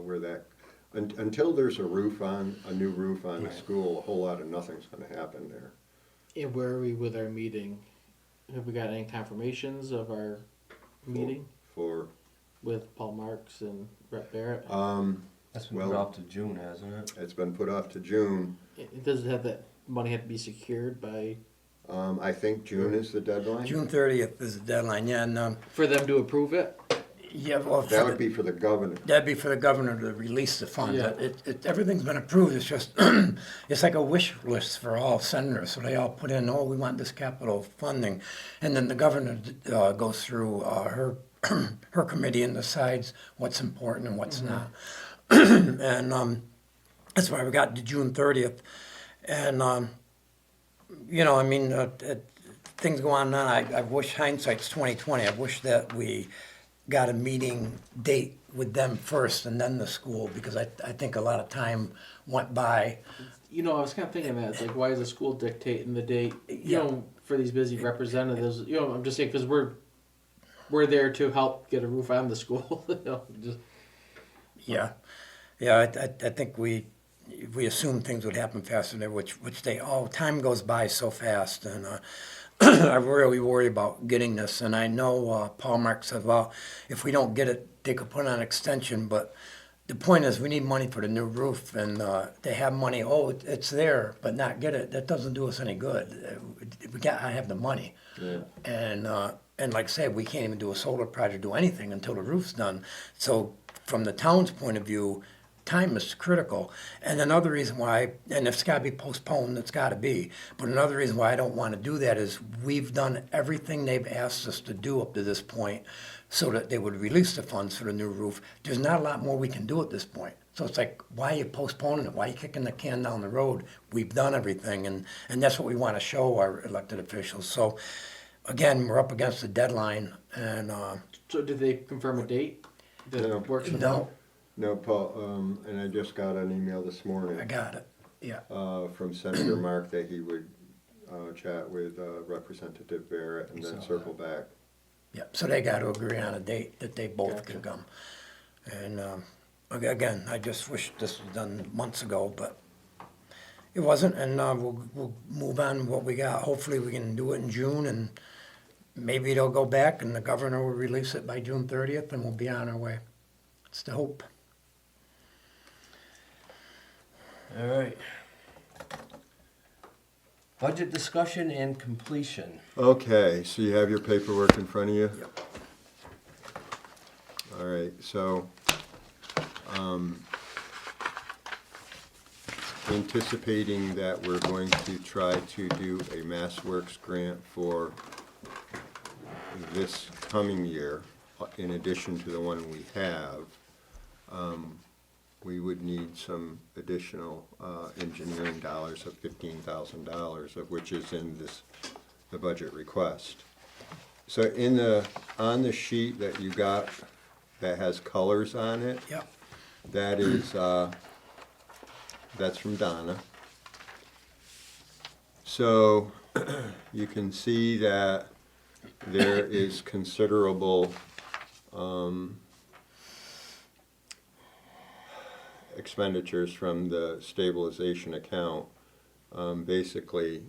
where that, until there's a new roof on the school, a whole lot of nothing's gonna happen there. And where are we with our meeting? Have we got any confirmations of our meeting For, with Paul Marks and Brett Barrett? That's been Well- put off to June, hasn't it? it's been put off to June. Does it have that money have to be secured by I think June is the deadline. June 30th is the deadline, yeah, and, for them to approve it? yeah, well, That would be for the governor. that'd be for the governor to release the funds. Yeah. Everything's been approved, it's just, it's like a wish list for all senators, so they all put in, oh, we want this capital funding. And then the governor goes through her committee and decides what's important and what's not. And that's why we got to June 30th. And, you know, I mean, things go on and on. I wish hindsight's 20/20. I wish that we got a meeting date with them first and then the school, because I think a lot of time went by You know, I was kind of thinking that it's like, why is the school dictating the date? You Yeah. know, for these busy representatives. You know, I'm just saying because we're there to help get a roof on the school. You know, just Yeah, yeah. I think we assumed things would happen faster than which they all time goes by so fast, and I really worry about getting this. And I know Paul Mark said, well, if we don't get it, they could put on an extension. But the point is, we need money for the new roof, and they have money. Oh, it's there, but not get it. That doesn't do us any good. We got to have the money. Yeah. And like I said, we can't even do a solar project, do anything until the roof's done. So from the town's point of view, time is critical. And another reason why, and if it's got to be postponed, it's got to be. But another reason why I don't want to do that is we've done everything they've asked us to do up to this point so that they would release the funds for the new roof. There's not a lot more we can do at this point. So it's like, why are you postponing it? Why are you kicking the can down the road? We've done everything, and that's what we want to show our elected officials. So again, we're up against the deadline, and so. Did they confirm a date that No. works for them? no, No, Paul, and I just got an email this morning I got it. Yeah, from Senator Mark that he would chat with Representative Barrett and then So, circle back. yeah. So they got to agree on a date that they both can Gotcha. come. And again, I just wish this was done months ago, but it wasn't. And we'll move on with what we got. Hopefully, we can do it in June, and maybe they'll go back, and the governor will release it by June 30th, and we'll be on our way. It's the hope. All right. Budget discussion and completion. Okay, so you have your paperwork in front of you? Yep. All right, so, anticipating that we're going to try to do a MassWorks grant for this coming year, in addition to the one we have, we would need some additional engineering dollars of $15,000, of which is in the budget request. So on the sheet that you got that has colors on it, Yep. that is, that's from Donna. So you can see that there is considerable expenditures from the stabilization account. Basically,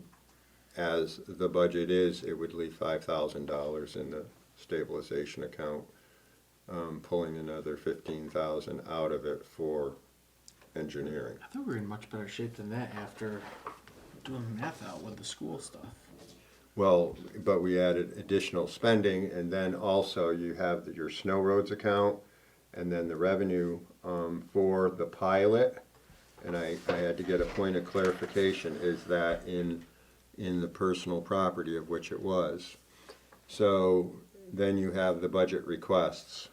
as the budget is, it would leave $5,000 in the stabilization account, pulling another $15,000 out of it for engineering. I thought we were in much better shape than that after doing the math out with the school stuff. Well, but we added additional spending, and then also you have your snow roads account, and then the revenue for the pilot. And I had to get a point of clarification, is that in the personal property of which it was. So then you have the budget requests.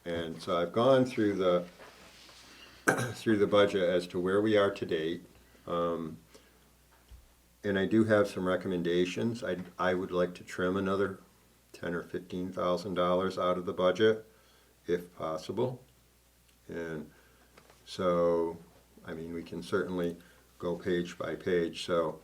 And so I've gone through the budget as to where we are to date. And I do have some recommendations. I would like to trim another $10,000 or $15,000 out of the budget, if possible. And so, I mean, we can certainly go page by page. So,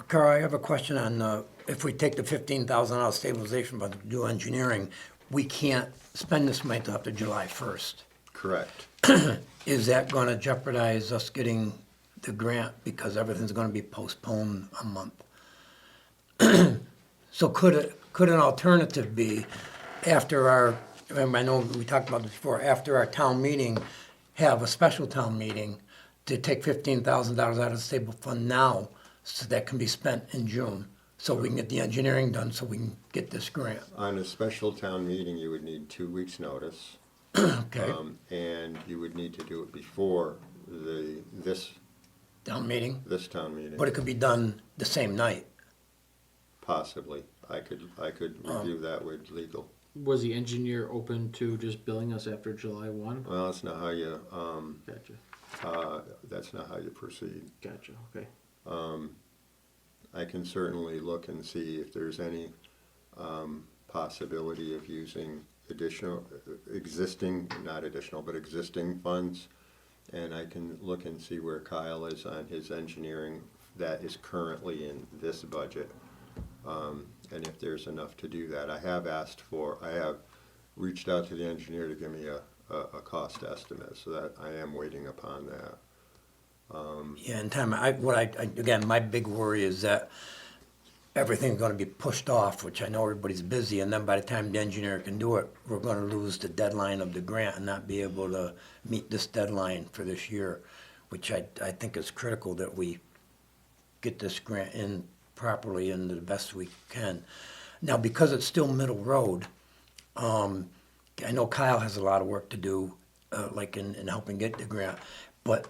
Carl, I have a question on if we take the 15,000 out of stabilization but do engineering, we can't spend this money until after July 1st. correct. Is that going to jeopardize us getting the grant because everything's going to be postponed a month? So could an alternative be after our, I know we talked about this before, after our town meeting, have a special town meeting to take $15,000 out of the stable fund now so that can be spent in June, so we can get the engineering done, so we can get this grant. On a special town meeting, you would need 2 weeks' notice. Okay, And you would need to do it before this town meeting, town meeting. but it could be done the same night. Possibly. I could review that with legal. Was the engineer open to just billing us after July 1? Well, that's not how you, Gotcha. that's not how you proceed. Gotcha. Okay. I can certainly look and see if there's any possibility of using existing funds And I can look and see where Kyle is on his engineering that is currently in this budget. And if there's enough to do that. I have reached out to the engineer to give me a cost estimate, so that I am waiting upon that. Yeah, and Tom, again, my big worry is that everything's gonna be pushed off, which I know everybody's busy, and then by the time the engineer can do it, we're gonna lose the deadline of the grant and not be able to meet this deadline for this year, which I think is critical that we get this grant in properly and the best we can. Now, because it's still Middle Road, I know Kyle has a lot of work to do, like in helping get the grant, but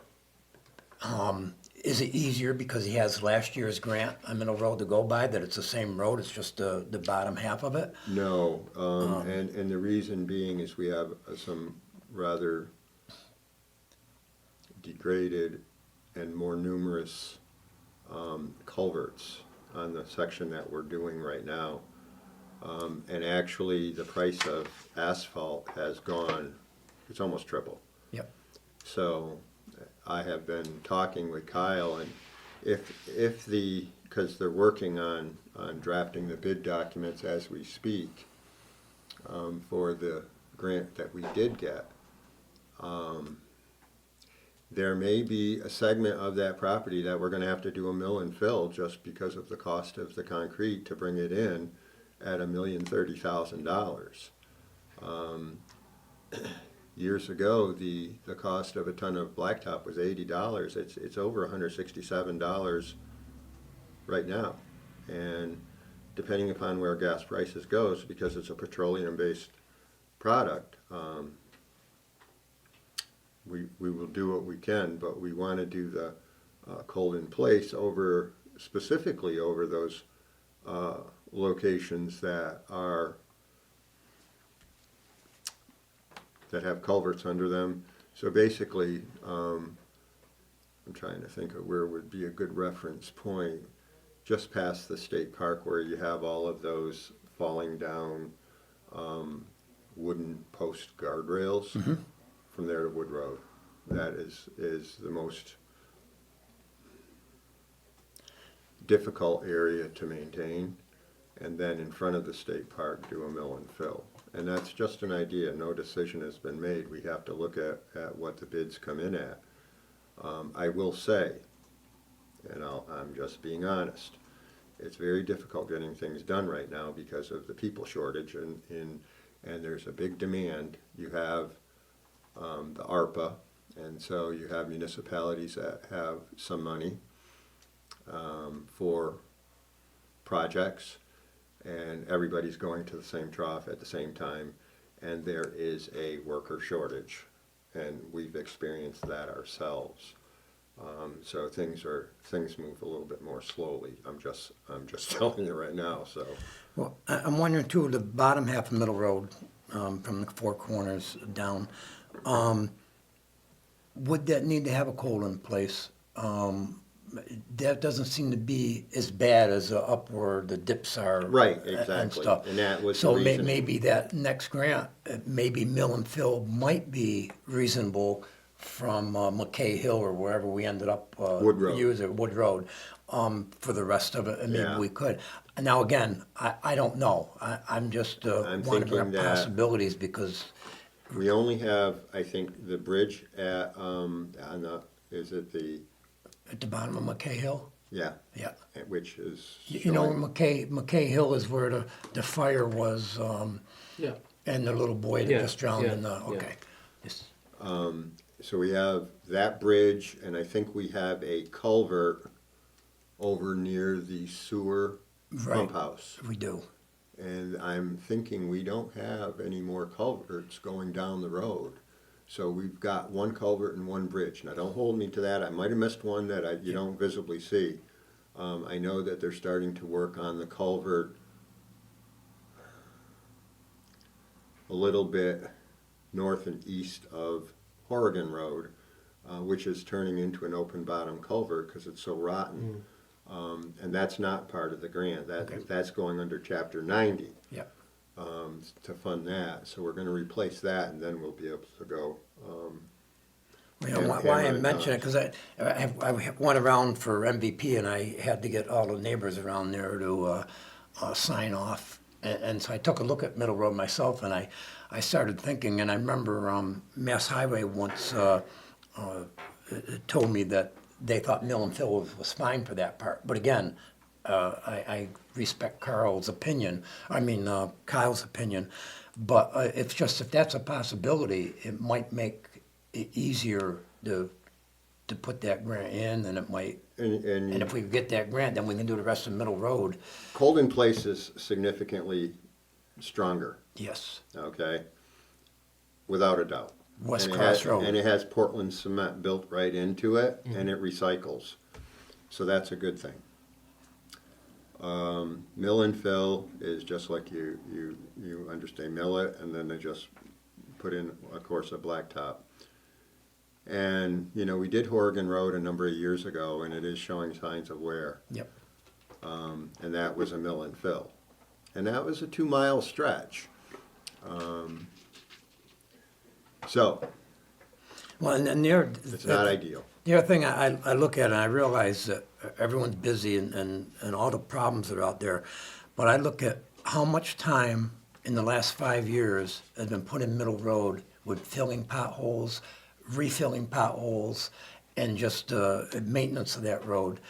is it easier because he has last year's grant on Middle Road to go by, that it's the same road, it's just the bottom half of it? No, and the reason being is we have some rather degraded and more numerous culverts on the section that we're doing right now. And actually, the price of asphalt has gone, it's almost triple. Yep. So I have been talking with Kyle, and because they're working on drafting the bid documents as we speak, for the grant that we did get, there may be a segment of that property that we're gonna have to do a mill and fill just because of the cost of the concrete to bring it in at $1,030,000. Years ago, the cost of a ton of blacktop was $80. It's over $167 right now. And depending upon where gas prices goes, because it's a petroleum-based product, we will do what we can, but we want to do the cold in place specifically over those locations that have culverts under them. So basically, I'm trying to think of where would be a good reference point. Just past the state park where you have all of those falling down wooden post guardrails. Mm-hmm. From there to Wood Road. That is the most difficult area to maintain. And then in front of the state park, do a mill and fill. And that's just an idea. No decision has been made. We have to look at what the bids come in at. I will say, and I'm just being honest, it's very difficult getting things done right now because of the people shortage, and there's a big demand. You have the ARPA, and so you have municipalities that have some money for projects, and everybody's going to the same trough at the same time, and there is a worker shortage, and we've experienced that ourselves. So things move a little bit more slowly. I'm just telling you right now. So, Well, I'm wondering too, the bottom half of Middle Road, from the four corners down, would that need to have a coal in place? That doesn't seem to be as bad as up where the dips are. right, And exactly, stuff. and that was So the reason. maybe that next grant, maybe mill and fill might be reasonable from McKay Hill or wherever we ended up Wood Road. using, Wood Road, for the rest of it, and maybe Yeah. we could. Now, again, I don't know. I'm just I'm wondering thinking about that- possibilities because, We only have, I think, the bridge at at the bottom of McKay Hill, yeah, yeah. which is You know, showing- McKay Hill is where the fire was, Yeah. and the little boy that Yeah, just drowned in the, yeah, yeah. okay. Yes. So we have that bridge, and I think we have a culvert over near the sewer pump Right. house. We do. And I'm thinking we don't have any more culverts going down the road. So we've got one culvert and one bridge. Now, don't hold me to that. I might have missed one that you don't visibly see. I know that they're starting to work on the culvert a little bit north and east of Horrigan Road, which is turning into an open bottom culvert because it's so rotten. And that's not part of the grant. That's going under Chapter 90 Yeah. to fund that. So we're going to replace that, and then we'll be able to go. You know, why I mention it, because I went around for MVP and I had to get all the neighbors around there to sign off. And so I took a look at Middle Road myself and I started thinking, and I remember Mass Highway once told me that they thought mill and fill was fine for that part. But again, I respect Kyle's opinion, but if that's a possibility, it might make it easier to put that grant in, and it might, and if we get that grant, then we can do the rest of Middle Road. Cold in place is significantly stronger, Yes, okay? Without a doubt. West And it Cross has- Road. And it has Portland cement built right into it, and it recycles. So that's a good thing. Mill and fill is just like you understand, mill it, and then they just put in, of course, a blacktop. And, you know, we did Horgan Road a number of years ago, and it is showing signs of wear. Yep. And that was a mill and fill. And that was a 2-mile stretch. So, Well, and there, it's not ideal. the other thing I look at, and I realize that everyone's busy and all the problems that are out there, but I look at how much time in the last 5 years has been put in Middle Road with filling potholes, refilling potholes, and just maintenance of that road.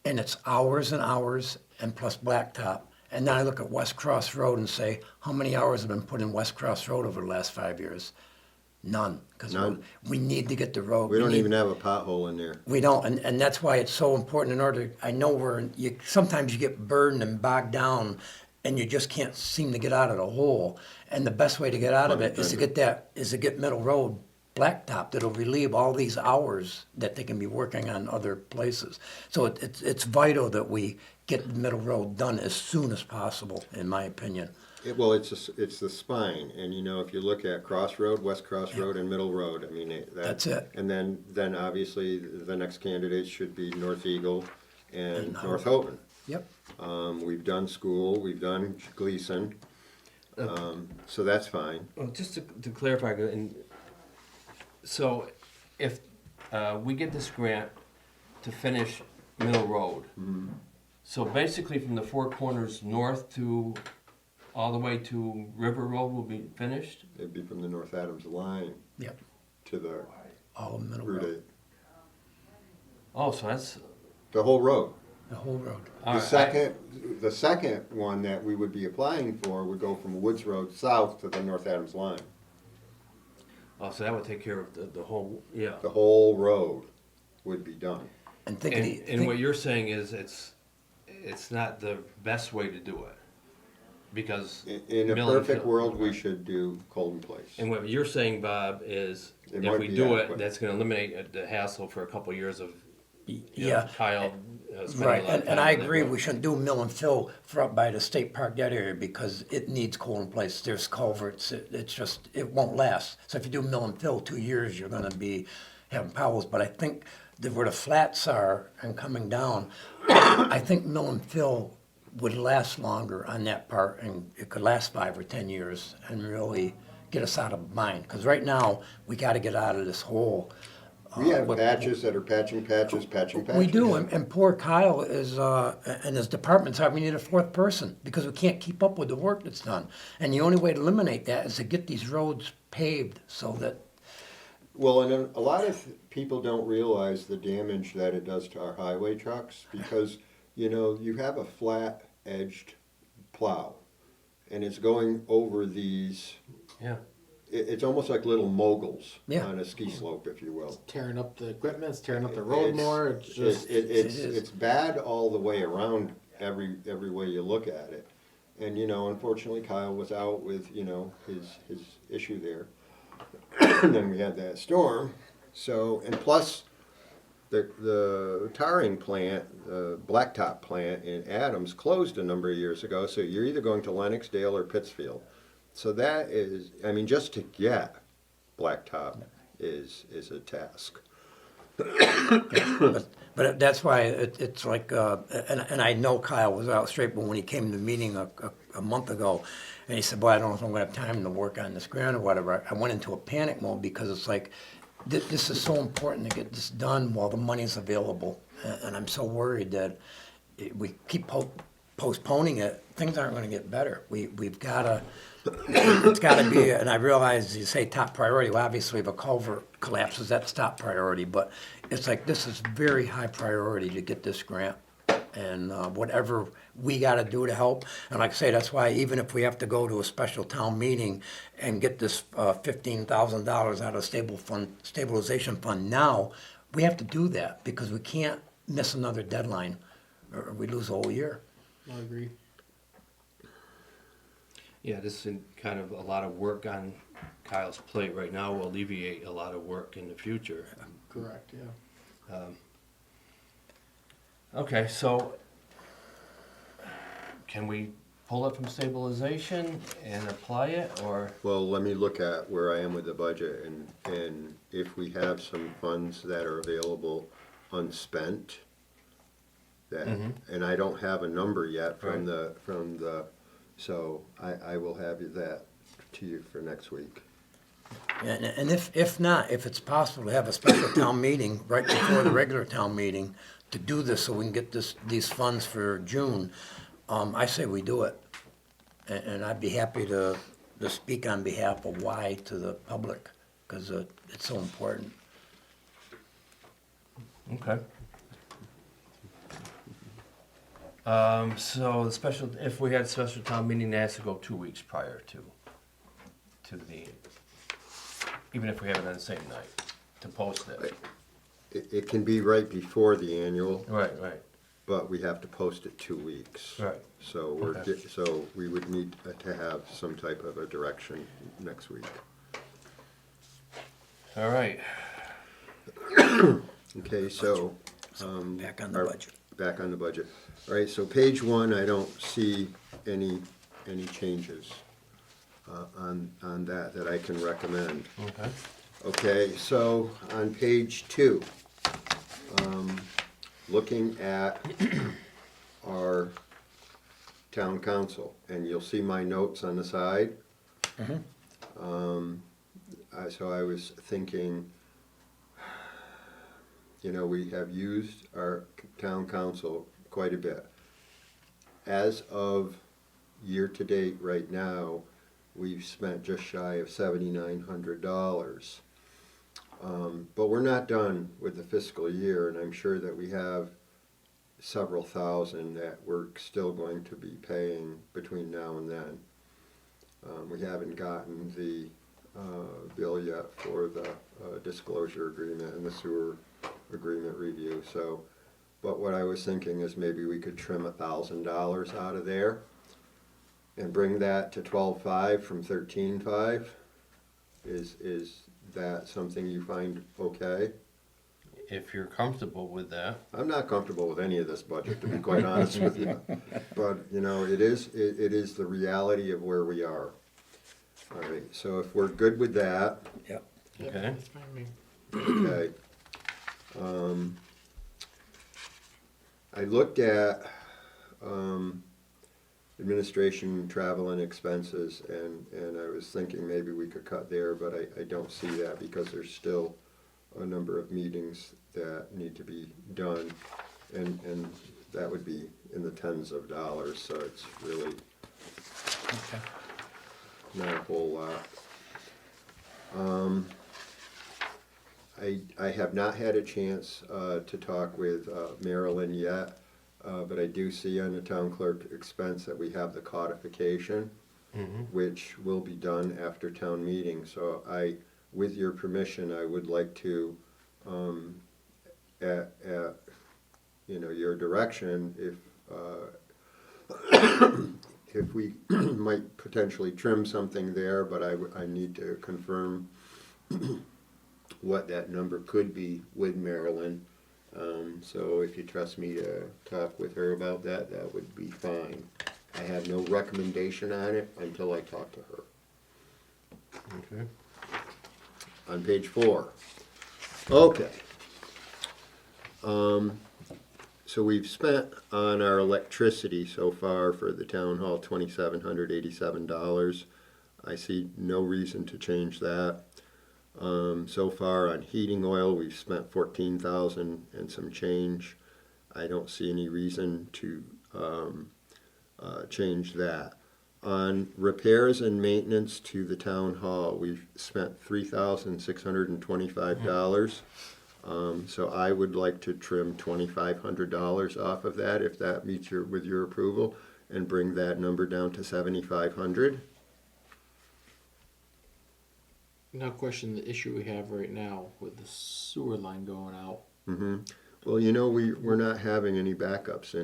And it's hours and hours and plus blacktop. And then I look at West Cross Road and say, how many hours have been put in West Cross Road over the last 5 years? None, because None. we need to get the road. We don't need- even have a pothole in there. We don't, and that's why it's so important in order, I know sometimes you get burdened and bogged down and you just can't seem to get out of the hole. And the best way to get out of it is to get Middle Road blacktop that'll relieve all these hours that they can be working on other places. So it's vital that we get the Middle Road done as soon as possible, in my opinion. Well, it's the spine, and you know, if you look at Cross Road, West Cross Road, and Middle Road, I mean, That's it. And then obviously, the next candidates should be North Eagle and North Houghton. Yep. We've done School, we've done Gleason, so that's fine. Well, just to clarify, and so if we get this grant to finish Middle Road, so basically from the four corners north to all the way to River Road will be finished? It'd be from the North Adams line Yep. to the All of Middle Route Road, 8. Oh, so that's, The whole road. the whole road. all The right, the second one that we would be applying for would go from Woods Road south to the North Adams line. oh, so that would take care of the whole, yeah. The whole road would be done. And think And what you're saying is it's not the best way to do it, because. In a mill and perfect fill- world, we should do Colton Place. And what you're saying, Bob, is It if might we be do adequate. it, that's gonna eliminate the hassle for a couple of years of, you know, Yeah. Kyle spending a Right, lot of and time I on that agree, road. we shouldn't do mill and fill for up by the state park, that area, because it needs coal in place, there's culverts, it won't last. So if you do mill and fill 2 years, you're gonna be having problems, but I think that where the flats are and coming down, I think mill and fill would last longer on that part, and it could last 5 or 10 years and really get us out of mind, because right now, we gotta get out of this hole. We have what- patches that are patching patches. We do, and poor Kyle is, and his department's we need a fourth person, because we can't keep up with the work that's done. And the only way to eliminate that is to get these roads paved so that, Well, and a lot of people don't realize the damage that it does to our highway trucks, because, you know, you have a flat-edged plow, and it's going over these, Yeah, it's almost like little moguls Yeah. on a ski slope, if you will. Tearing up the equipment, it's tearing up the road It's- more. It's just It's bad all the way around, every way you look at it. And, you know, unfortunately Kyle was out with, you know, his issue there. And then we had that storm, so, and plus, the tarring plant, the blacktop plant in Adams closed a number of years ago, so you're either going to Lennoxdale or Pittsfield. So that is, I mean, just to get blacktop is a task. but that's why it's like, and I know Kyle was out straight, but when he came to the meeting a month ago, and he said, boy, I don't know if I'm gonna have time to work on this grant or whatever, I went into a panic mode, because it's like, this is so important to get this done while the money's available. And I'm so worried that we keep postponing it, things aren't gonna get better. We've gotta, it's gotta be, and I realize you say top priority, well, obviously if a culvert collapses, that's top priority, but it's like, this is very high priority to get this grant. And whatever we gotta do to help, and like I say, that's why even if we have to go to a special town meeting and get this $15,000 out of stabilization fund now, we have to do that, because we can't miss another deadline, or we lose a whole year. I agree. Yeah, this is kind of a lot of work on Kyle's plate right now will alleviate a lot of work in the future. Correct, yeah. Okay, so can we pull it from stabilization and apply it, or? Well, let me look at where I am with the budget, and if we have some funds that are available unspent, that, and I don't have a number yet from the, so I will have that to you for next week. And if not, if it's possible to have a special town meeting right before the regular town meeting to do this, so we can get these funds for June, I say we do it. And I'd be happy to speak on behalf of why to the public, because it's so important. Okay. So the special, if we had a special town meeting, it has to go 2 weeks prior to the meeting. Even if we have it on the same night, to post it. It can be right before the annual, Right. but we have to post it 2 weeks. Right. So Okay. so we would need to have some type of a direction next week. All right. Okay, so. Back on the budget. Back on the budget. All right, so page 1, I don't see any changes on that I can recommend. Okay. Okay, so on page 2, looking at our town council, and you'll see my notes on the side. So I was thinking, you know, we have used our town council quite a bit. As of year-to-date right now, we've spent just shy of $7,900. But we're not done with the fiscal year, and I'm sure that we have several thousand that we're still going to be paying between now and then. We haven't gotten the bill yet for the disclosure agreement and the sewer agreement review. So, but what I was thinking is maybe we could trim $1,000 out of there and bring that to 12.5 from 13.5. Is that something you find okay? If you're comfortable with that. I'm not comfortable with any of this budget, to be quite honest with you. But, you know, it is the reality of where we are. All right, so if we're good with that, Yep. Yeah, Okay. that's fine with me. okay. I looked at administration, travel and expenses, and I was thinking maybe we could cut there, but I don't see that because there's still a number of meetings that need to be done, and that would be in the tens of dollars, so it's really Okay. not a whole lot. I have not had a chance to talk with Marilyn yet, but I do see on the town clerk expense that we have the codification, which will be done after town meeting. So with your permission, I would like to, at your direction, if we might potentially trim something there, but I need to confirm what that number could be with Marilyn. So if you trust me to talk with her about that, that would be fine. I have no recommendation on it until I talk to her. Okay. On page 4. Okay. So we've spent on our electricity so far for the town hall $2,787. I see no reason to change that. So far on heating oil, we've spent 14,000 and some change. I don't see any reason to change that. On repairs and maintenance to the town hall, we've spent $3,625. So I would like to trim $2,500 off of that, if that meets with your approval, and bring that number down to 7,500. Now, question the issue we have right now with the sewer line going out. Mm-hmm. Well, you know, we're not having any backups,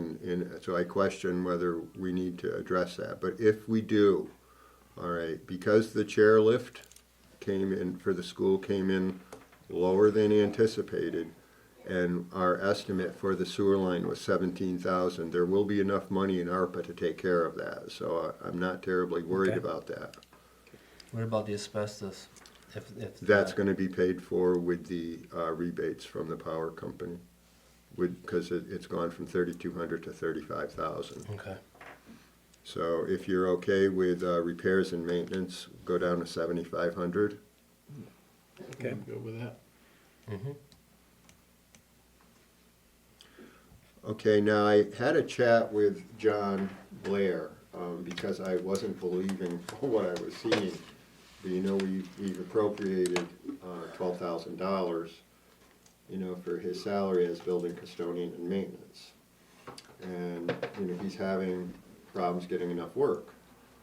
so I question whether we need to address that. But if we do, all right, because the chairlift came in for the school came in lower than anticipated, and our estimate for the sewer line was 17,000, there will be enough money in ARPA to take care of that. So I'm not terribly worried Okay. about that. What about the asbestos? If That's going to be paid for with the rebates from the power company, because it's gone from 3,200 to 35,000. Okay. So if you're okay with repairs and maintenance, go down to 7,500. Okay. Go with that. Mm-hmm. Okay, now I had a chat with John Blair because I wasn't believing what I was seeing. But, you know, we've appropriated $12,000, you know, for his salary as building custodian and maintenance. And, you know, he's having problems getting enough work.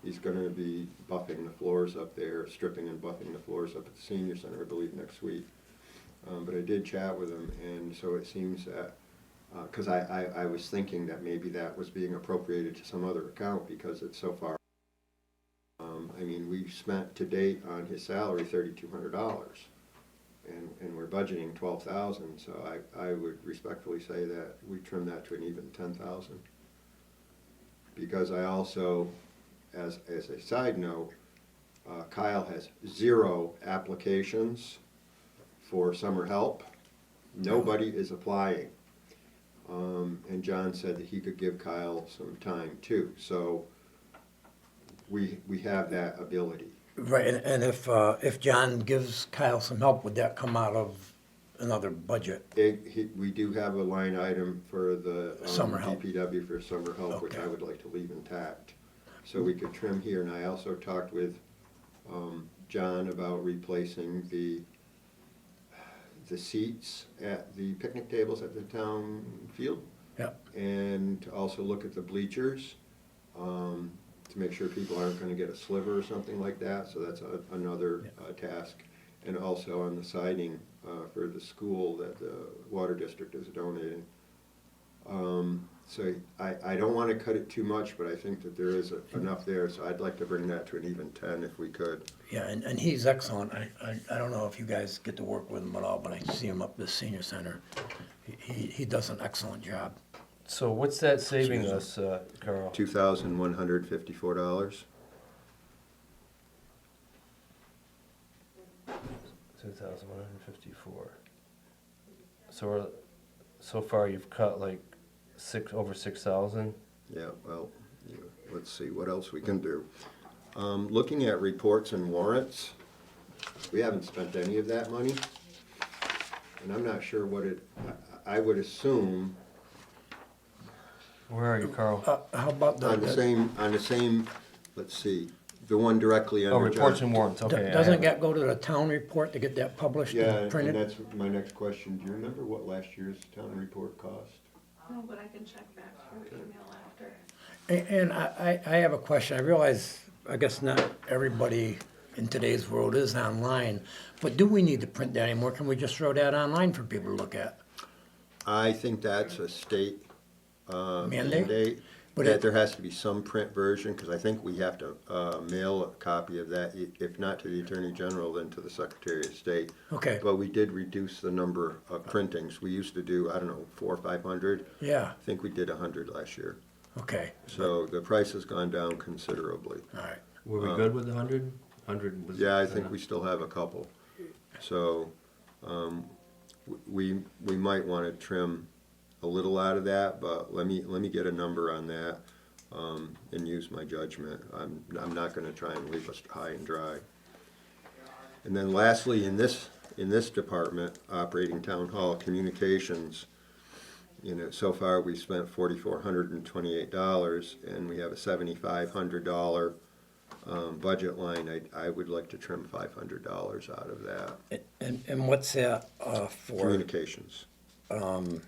He's gonna be buffing the floors up there, stripping and buffing the floors up at the senior center, I believe, next week. But I did chat with him, and so it seems that, because I was thinking that maybe that was being appropriated to some other account because it's so far. I mean, we've spent to date on his salary $3,200, and we're budgeting 12,000. So I would respectfully say that we trim that to an even 10,000. Because I also, as a side note, Kyle has 0 applications for summer help. Nobody is applying. And John said that he could give Kyle some time too. So we have that ability. Right, and if John gives Kyle some help, would that come out of another budget? We do have a line item for the Summer help. DPW for summer help, which Okay. I would like to leave intact. So we could trim here, and I also talked with John about replacing the seats at the picnic tables at the town field. Yeah. And to also look at the bleachers, to make sure people aren't gonna get a sliver or something like that, so that's another task. And also on the siding for the school that the water district is donating. So I don't wanna cut it too much, but I think that there is enough there, so I'd like to bring that to an even 10 if we could. Yeah, and he's excellent. I don't know if you guys get to work with him at all, but I see him up at the senior center. He does an excellent job. So what's that saving us, Carl? $2,154. 2,154. So far you've cut like over 6,000. Yeah, well, let's see what else we can do. Looking at reports and warrants, we haven't spent any of that money. And I'm not sure what I would assume Where are you, Carl? How about on the same, let's see, the one directly under Oh, John. reports and warrants, okay. I Doesn't have it. that go to the town report to get that published Yeah, and and printed? that's my next question. Do you remember what last year's town report cost? No, but I can check back through email after. And I have a question. I realize, I guess not everybody in today's world is online, but do we need to print that anymore? Can we just throw that online for people to look at? I think that's a state Mandate? mandate, But that it- there has to be some print version, because I think we have to mail a copy of that, if not to the Attorney General, then to the Secretary of State. Okay, But we did reduce the number of printings. We used to do, I don't know, 400 or 500. yeah, I think we did 100 last year. okay, So the price has gone down considerably. all right. Were we good with the 100? 100 was. Yeah, I think we still have a couple. So we might want to trim a little out of that, but let me get a number on that and use my judgment. I'm not going to try and leave us high and dry. And then lastly, in this department, operating town hall communications, so far we spent $4,428, and we have a $7,500 budget line. I would like to trim $500 out of that. And what's that for? Communications. Some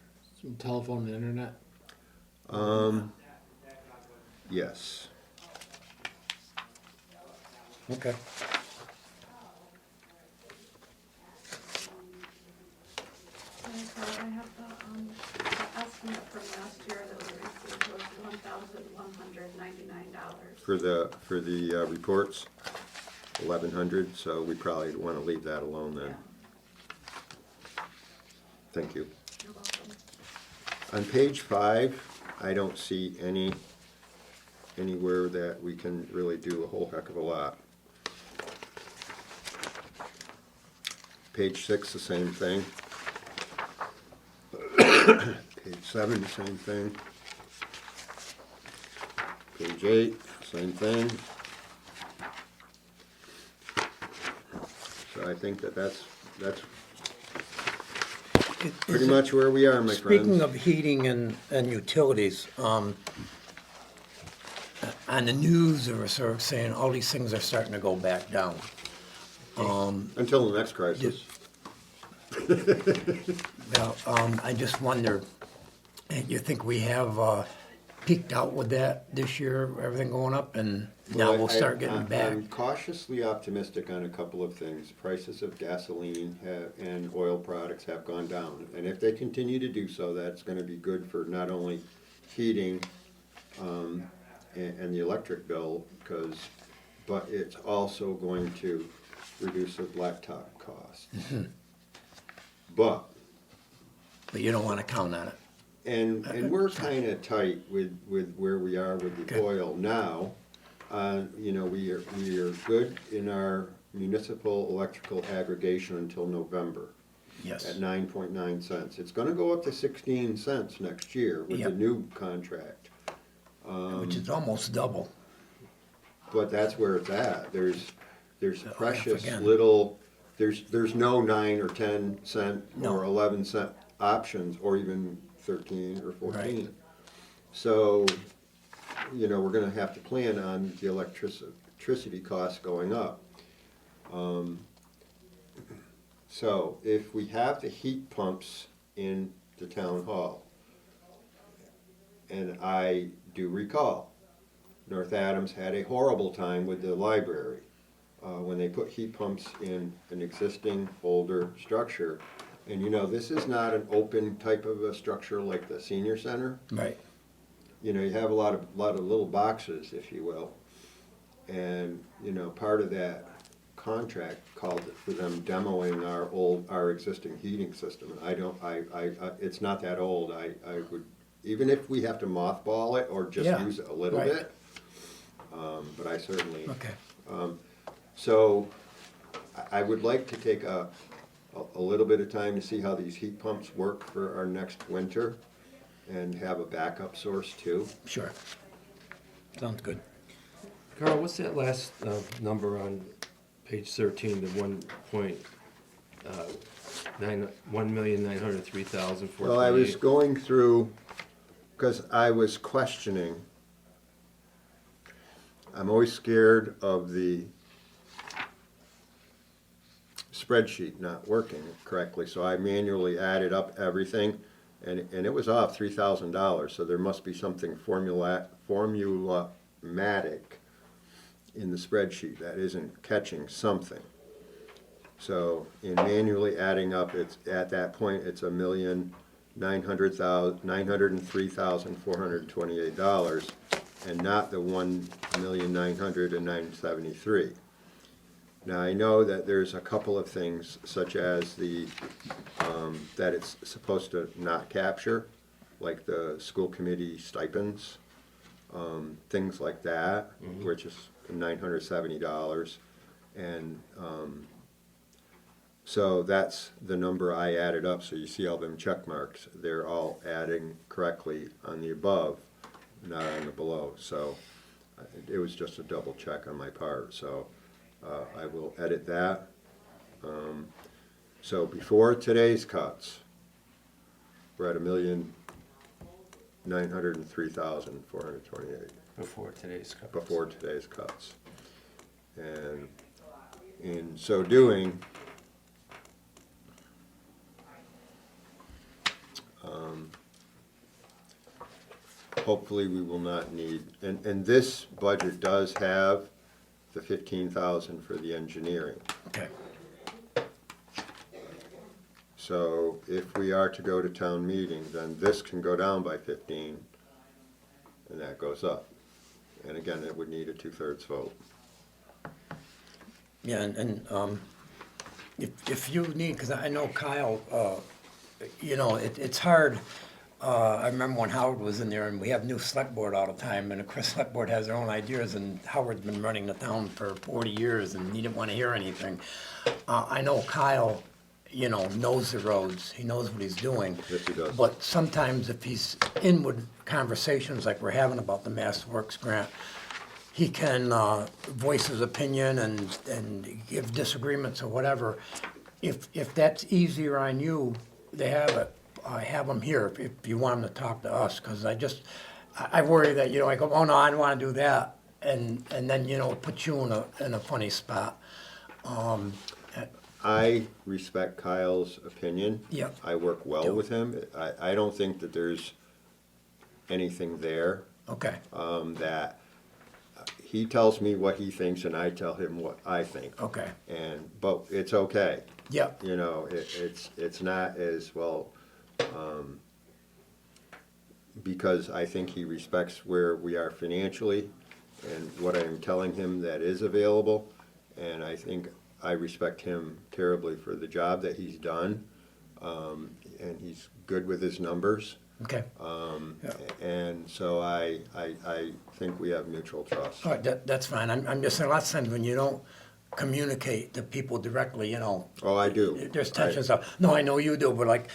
telephone and internet. Yes. Okay. Okay, so I have the estimate from last year that we received was $1,199. For the reports, 1,100, so we probably want to leave that alone then. Thank you. You're welcome. On page 5, I don't see anywhere that we can really do a whole heck of a lot. Page 6, the same thing. Page 7, the same thing. Page 8, same thing. So I think that's pretty much where we are, my friends. Speaking of heating and utilities, on the news, they were sort of saying all these things are starting to go back down. Until the next crisis. Well, I just wonder, you think we have peaked out with that this year, everything going up, and now we'll start getting back? I'm cautiously optimistic on a couple of things. Prices of gasoline and oil products have gone down. And if they continue to do so, that's gonna be good for not only heating and the electric bill, but it's also going to reduce the blacktop costs. But you don't want to count on it. And we're kind of tight with where we are with the Okay. oil now. We are good in our municipal electrical aggregation until November Yes. at 9.9 cents. It's gonna go up to 16 cents next year with the Yep. new contract. Which is almost double. But that's where it's at. There's precious again. little, there's no 9 or 10 cent No. or 11 cent options, or even 13 or 14. Right. So, we're gonna have to plan on the electricity costs going up. So if we have the heat pumps in the town hall, and I do recall, North Adams had a horrible time with the library when they put heat pumps in an existing older structure. And this is not an open type of a structure like the senior center. Right. You have a lot of little boxes, if you will. And, part of that contract called for them demoing our existing heating system. And it's not that old. I would, even if we have to mothball it or just Yeah, use it a little right. bit, but I certainly. Okay. So I would like to take a little bit of time to see how these heat pumps work for our next winter and have a backup source too. Sure. Sounds good. Carl, what's that last number on page 13, the 1,903,428? Well, I was going through, because I was questioning. I'm always scared of the spreadsheet not working correctly, so I manually added up everything, and it was off $3,000, so there must be something formulaic in the spreadsheet that isn't catching something. So in manually adding up, it's at that point, it's $903,428, and not the $1,909,973. Now, I know that there's a couple of things, such as that it's supposed to not capture, like the school committee stipends, things like that, which is $970. And so that's the number I added up. So you see all them check marks. They're all adding correctly on the above, not on the below. So it was just a double check on my part. So I will edit that So before today's cuts, we're at $1,903,428 Before today's cuts. before today's cuts. And in so doing, hopefully we will not need, and this budget does have the 15,000 for the engineering. Okay, So if we are to go to town meeting, then this can go down by 15, and that goes up. And again, it would need a 2/3 vote. yeah, and if you need, because I know Kyle, you know, it's hard. I remember when Howard was in there, and we have new select board all the time, and of course, select board has their own ideas, and Howard's been running the town for 40 years, and he didn't want to hear anything. I know Kyle, you know, knows the roads, he knows what he's doing. Yes, he does. But sometimes if he's in with conversations like we're having about the Mass Works grant, he can voice his opinion and give disagreements or whatever. If that's easier on you, they have him here if you want him to talk to us, because I worry that, you know, I go, oh no, I don't want to do that, and then, you know, it puts you in a funny spot. I respect Kyle's opinion. Yep. I work well Yep. with him. I don't think that there's anything there Okay, that he tells me what he thinks and I tell him what I think. okay, But it's okay. yep, You know, it's not as well, because I think he respects where we are financially and what I am telling him that is available. And I think I respect him terribly for the job that he's done. And he's good with his numbers. okay. Yeah. And so I think we have mutual trust. All right, that's fine. I'm just saying, a lot of times when you don't communicate to people directly, you know, Oh, I do. there's tensions. No, I know you do, but like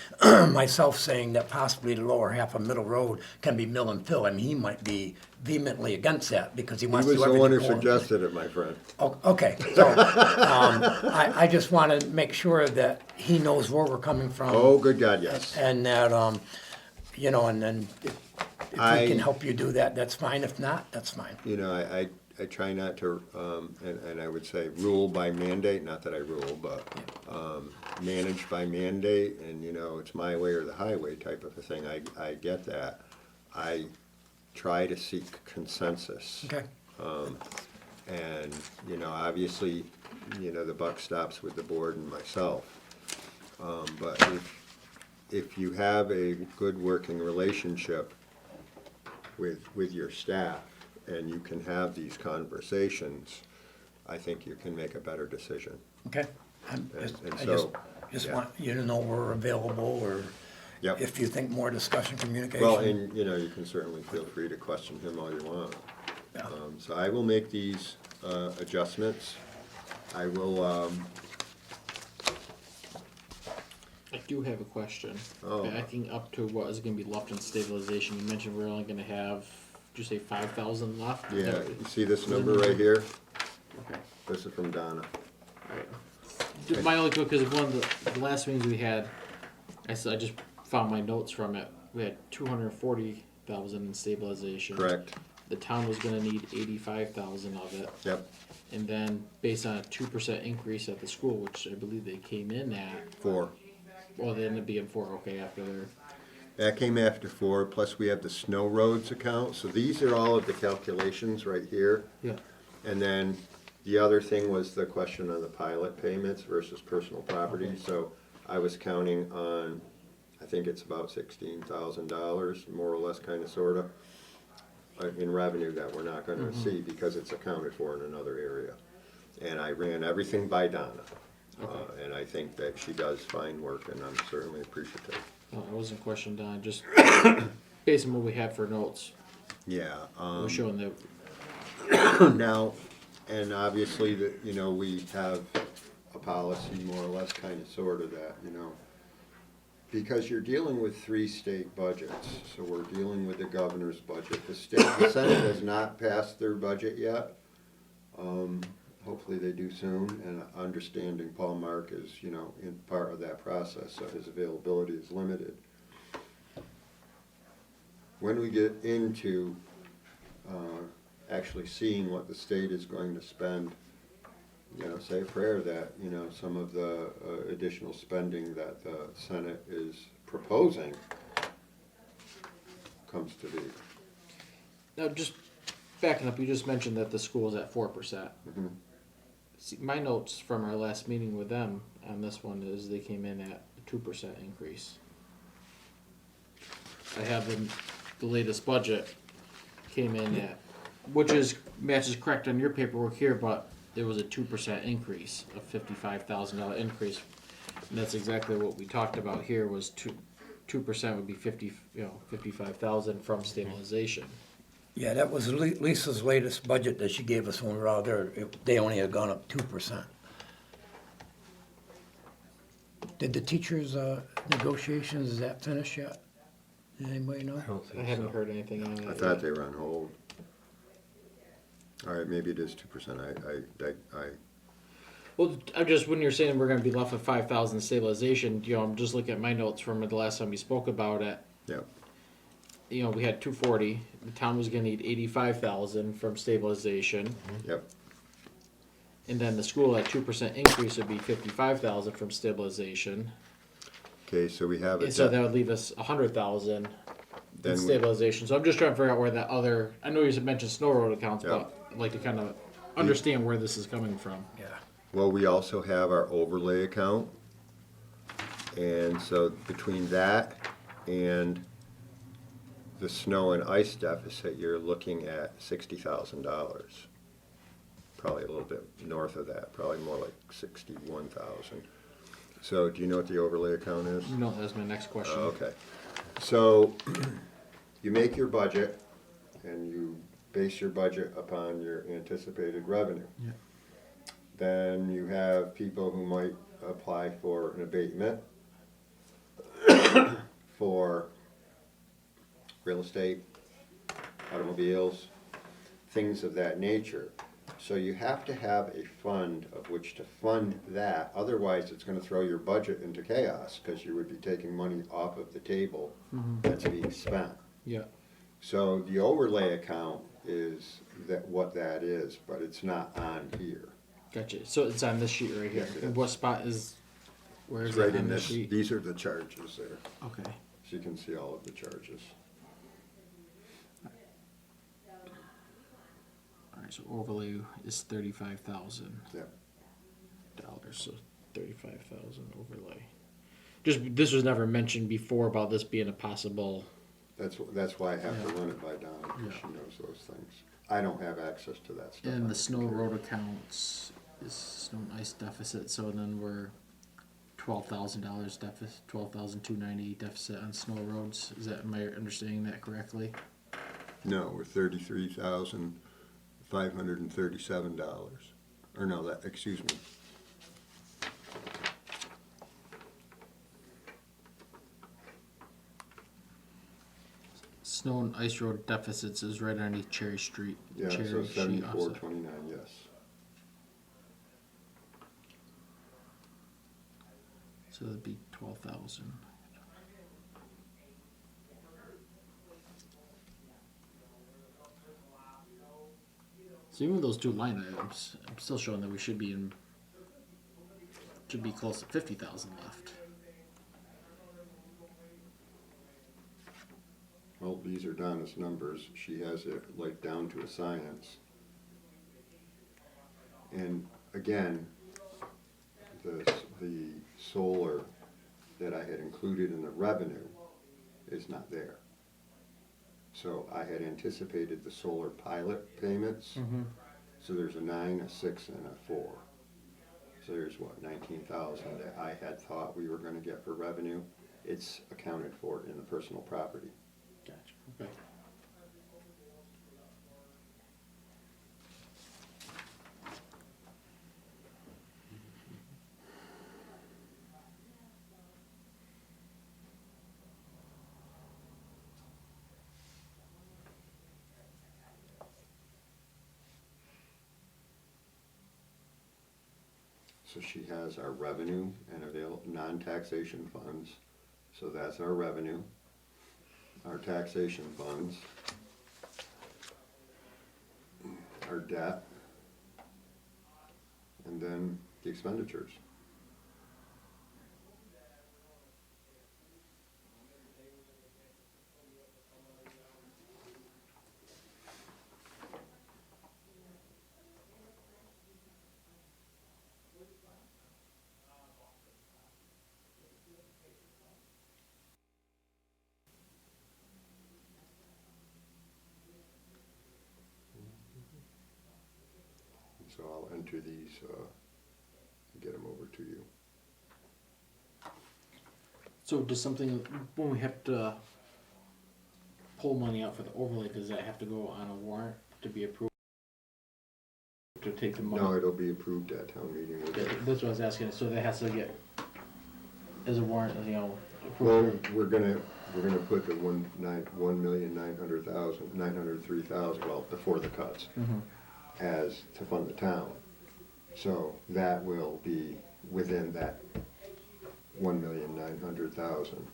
myself saying that possibly the lower half of Middle Road can be mill and fill, I mean, he might be vehemently against that because he He wants to was do the one who everything. suggested it, my friend. Oh, okay, so I just want to make sure that he knows where we're coming from. Oh, good God, yes. And that, you know, and then if we I- can help you do that, that's fine. If not, that's fine. You know, I try not to, and I would say rule by mandate, not that I rule, but manage by mandate, and you know, it's my way or the highway type of a thing. I get that. I try to seek consensus. Okay, And, you know, obviously, you know, the buck stops with the board and myself. But if you have a good working relationship with your staff and you can have these conversations, I think you can make a better decision. okay. I so, just yeah. want you to know we're available, or Yep. if you think more discussion, communication. Well, and, you know, you can certainly feel free to question him all you want. Yeah. So I will make these adjustments. I will, I do have a question. Oh. Backing up to what is gonna be left in stabilization, you mentioned we're only gonna have, did you say 5,000 left? yeah, you see this number right here? Okay. This is from Donna. Alright. My only quick, because one of the last meetings we had, I just found my notes from it. We had 240,000 in stabilization. Correct. The town was gonna need 85,000 of it, Yep, and then based on a 2% increase at the school, which I believe they came in at, 4. well, they ended up being 4, okay, after their, That came after 4, plus we have the snow roads account. So these are all of the calculations right here. yeah. And then the other thing was the question on the pilot payments versus personal property. Okay. So I was counting on, I think it's about $16,000, more or less, kind of, sort of, in revenue that we're not gonna see because it's accounted for in another area. And I ran everything by Donna. Okay. And I think that she does fine work, and I'm certainly appreciative. I wasn't questioning Don, just based on what we had for notes, Yeah. we're showing that, Now, and obviously that, you know, we have a policy more or less, kind of, sort of, that, you know, because you're dealing with 3 state budgets, so we're dealing with the governor's budget. The Senate has not passed their budget yet. hopefully they do soon, and understanding Paul Mark is, you know, in part of that process, so his availability is limited. When we get into actually seeing what the state is going to spend, you know, say a prayer that, you know, some of the additional spending that the Senate is proposing comes to be. Now, just backing up, you just mentioned that the school is at 4%. Mhm. See, my notes from our last meeting with them on this one is they came in at a 2% increase. I have the latest budget came in at, which is matches correct on your paperwork here, but there was a 2% increase, a $55,000 increase, and that's exactly what we talked about here. Was 2% would be 55,000 from stabilization. Yeah, that was Lisa's latest budget that she gave us when we were out there. They only had gone up 2%. Did the teachers' negotiations, is that finished yet? Did anybody know? I don't I think haven't so. heard anything on it. I thought they were on hold. All right, maybe it is 2%. I Well, I'm just when you're saying we're going to be left with 5,000 stabilization, you know, I'm just looking at my notes from the last time we spoke about it. yeah. You know, we had 240. The town was going to need 85,000 from stabilization, Yep. and then the school at 2% increase would be 55,000 from stabilization. Okay, so we have And it. so that would leave us 100,000 Then in we- stabilization. So I'm just trying to figure out where that other. I know you mentioned snow road accounts, Yeah. but I'd like to kind of understand where this is coming from. Yeah. Well, we also have our overlay account. And so between that and the snow and ice deficit, you're looking at $60,000. Probably a little bit north of that, probably more like 61,000. So do you know what the overlay account is? No, that's my next question. Oh, okay. So you make your budget and you base your budget upon your anticipated revenue. Yeah. Then you have people who might apply for an abatement for real estate, automobiles, things of that nature. So you have to have a fund of which to fund that, otherwise it's gonna throw your budget into chaos, because you would be taking money off of the table that's being spent. Yeah. So the overlay account is what that is, but it's not on here. Gotcha. So it's on this sheet right here. Yes, it And is. what spot is? Where It's is it right on in this this, sheet? these are the charges there, Okay. so you can see all of the charges. All right. So overlay is $35,000. Yeah. So 35,000 overlay. Just this was never mentioned before about this being a possible. That's why I have to Yeah. run it by Donna, because Yeah. she knows those things. I don't have access to that stuff. on And the snow computer. road accounts is snow and ice deficit. So then we're $12,000 deficit, 12,290 deficit on snow roads. Is that, am I understanding that correctly? No, we're $33,537. Or no, excuse me. Snow and ice road deficits is right underneath Cherry Street. Yeah, Cherry so Street 7429, yes. So that'd be 12,000. So even with those two line items, I'm still showing that we should be close to 50,000 left. Well, these are Donna's numbers. She has it like down to a science. And again, the solar that I had included in the revenue is not there. So I had anticipated the solar pilot payments. So there's a 9, a 6, and a 4. So there's what, 19,000 that I had thought we were gonna get for revenue. It's accounted for in the personal property. Gotcha. Okay. So she has our revenue and non-taxation funds. So that's our revenue, our taxation funds, our debt, and then the expenditures. So I'll enter these, and get them over to you. So does something, when we have to pull money out for the overlay, does that have to go on a warrant to be approved? To take the money? No, it'll be approved at town meeting. That's what I was asking, so that has to get, as a warrant, you know, Well, approved? we're gonna put the 903,000, well, before the cuts, Mhm. as to fund the town. So that will be within that 1,900,000.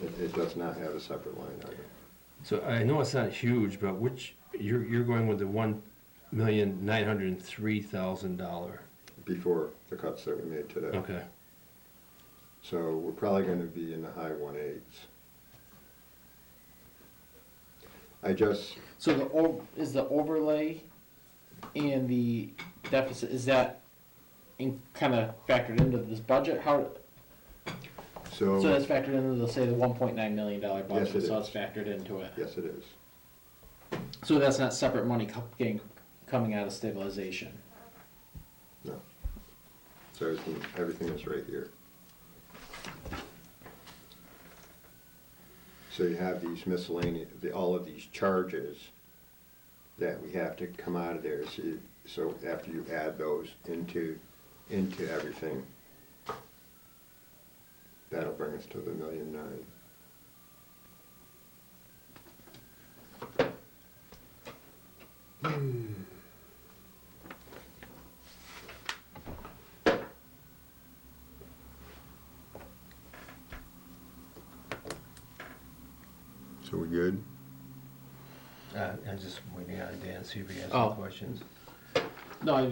It does not have a separate line item. So I know it's not huge, but you're going with the $1,903,000. Before the cuts that we made today. Okay. So we're probably gonna be in the high 1/8s. So is the overlay and the deficit, is that kind of factored into this budget? So that's factored into, say, the $1.9 million budget, Yes, it so is. it's factored into it. Yes, it is. So that's not separate money coming out of stabilization. No. So everything is right here. So you have these miscellaneous, all of these charges that we have to come out of there. So after you add those into everything, that'll bring us to the 1,000,009. So we good? I'm just waiting on Dan, see if he has Oh. any questions. No, I'll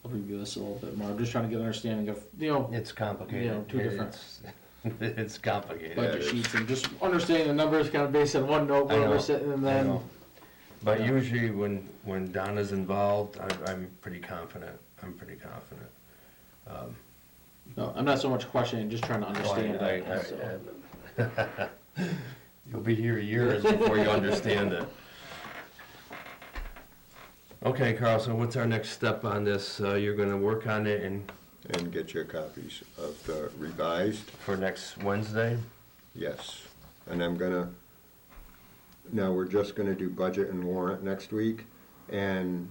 review this a little bit more. I'm just trying to get an understanding of, It's complicated. You know, two different- It's- It's complicated. budget it is. sheets and just understanding the numbers kind of based on one note I where know, we're sitting and I then. know. But Yeah. usually when Donna's involved, I'm pretty confident. I'm pretty confident. No, I'm not so much questioning, just trying to Oh, understand it. so. You'll be here years before you understand it. Okay, Carl, so what's our next step on this? You're gonna work on it And get your copies of the revised. for next Wednesday? Yes, and now we're just gonna do budget and warrant next week, and,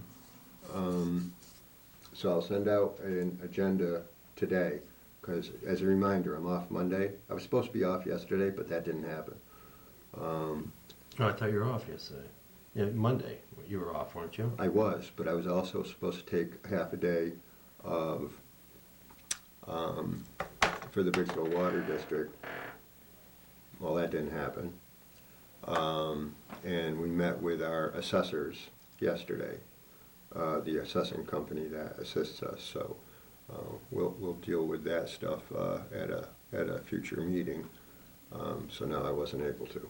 so I'll send out an agenda today, because as a reminder, I'm off Monday. I was supposed to be off yesterday, but that didn't happen. Oh, I thought you were off yesterday. Yeah, Monday, you were off, weren't you? I was, but I was also supposed to take half a day of, for the Bridgeville Water District. Well, that didn't happen. And we met with our assessors yesterday, the assessing company that assists us, so we'll deal with that stuff at a future meeting. So no, I wasn't able to.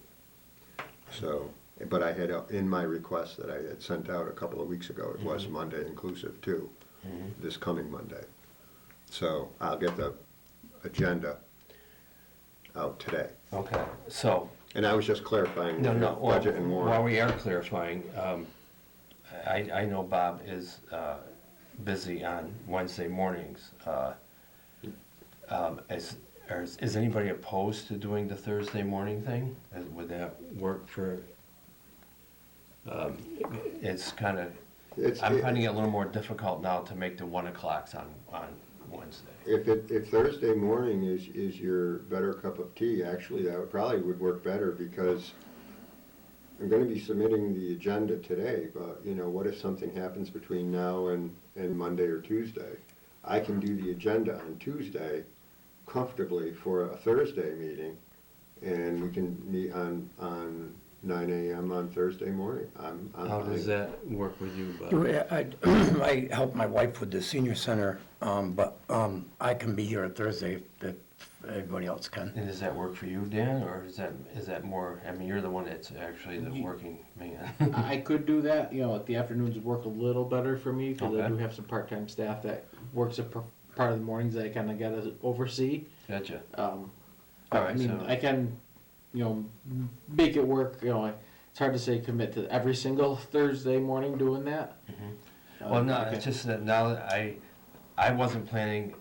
So, but I had, in my request that I had sent out a couple of weeks ago, it was Monday inclusive too, this coming Monday. So I'll get the agenda out today. Okay, so, And I was just clarifying no, no, budget and while warrant. we are clarifying, I know Bob is busy on Wednesday mornings. Is anybody opposed to doing the Thursday morning thing? Would that work for, it's kind of, I'm finding it a little more difficult now to make the 1 o'clocks on Wednesday. If Thursday morning is your better cup of tea, actually, that probably would work better, because I'm gonna be submitting the agenda today, but, you know, what if something happens between now and Monday or Tuesday? I can do the agenda on Tuesday comfortably for a Thursday meeting, and we can meet on 9 AM on Thursday morning. I'm How does fine. that work with you, Bob? I help my wife with the senior center, but I can be here on Thursday if everybody else can. And does that work for you, Dan, or is that more, I mean, you're the one that's actually the working man. I could do that, you know, the afternoons work a little better for me, because I Okay. do have some part-time staff that works a part of the mornings that I kinda gotta oversee. Gotcha. All All I mean, right, so, I can, you know, make it work, you know, it's hard to say commit to every single Thursday morning doing that. well, no, Okay. it's just that now that I wasn't planning,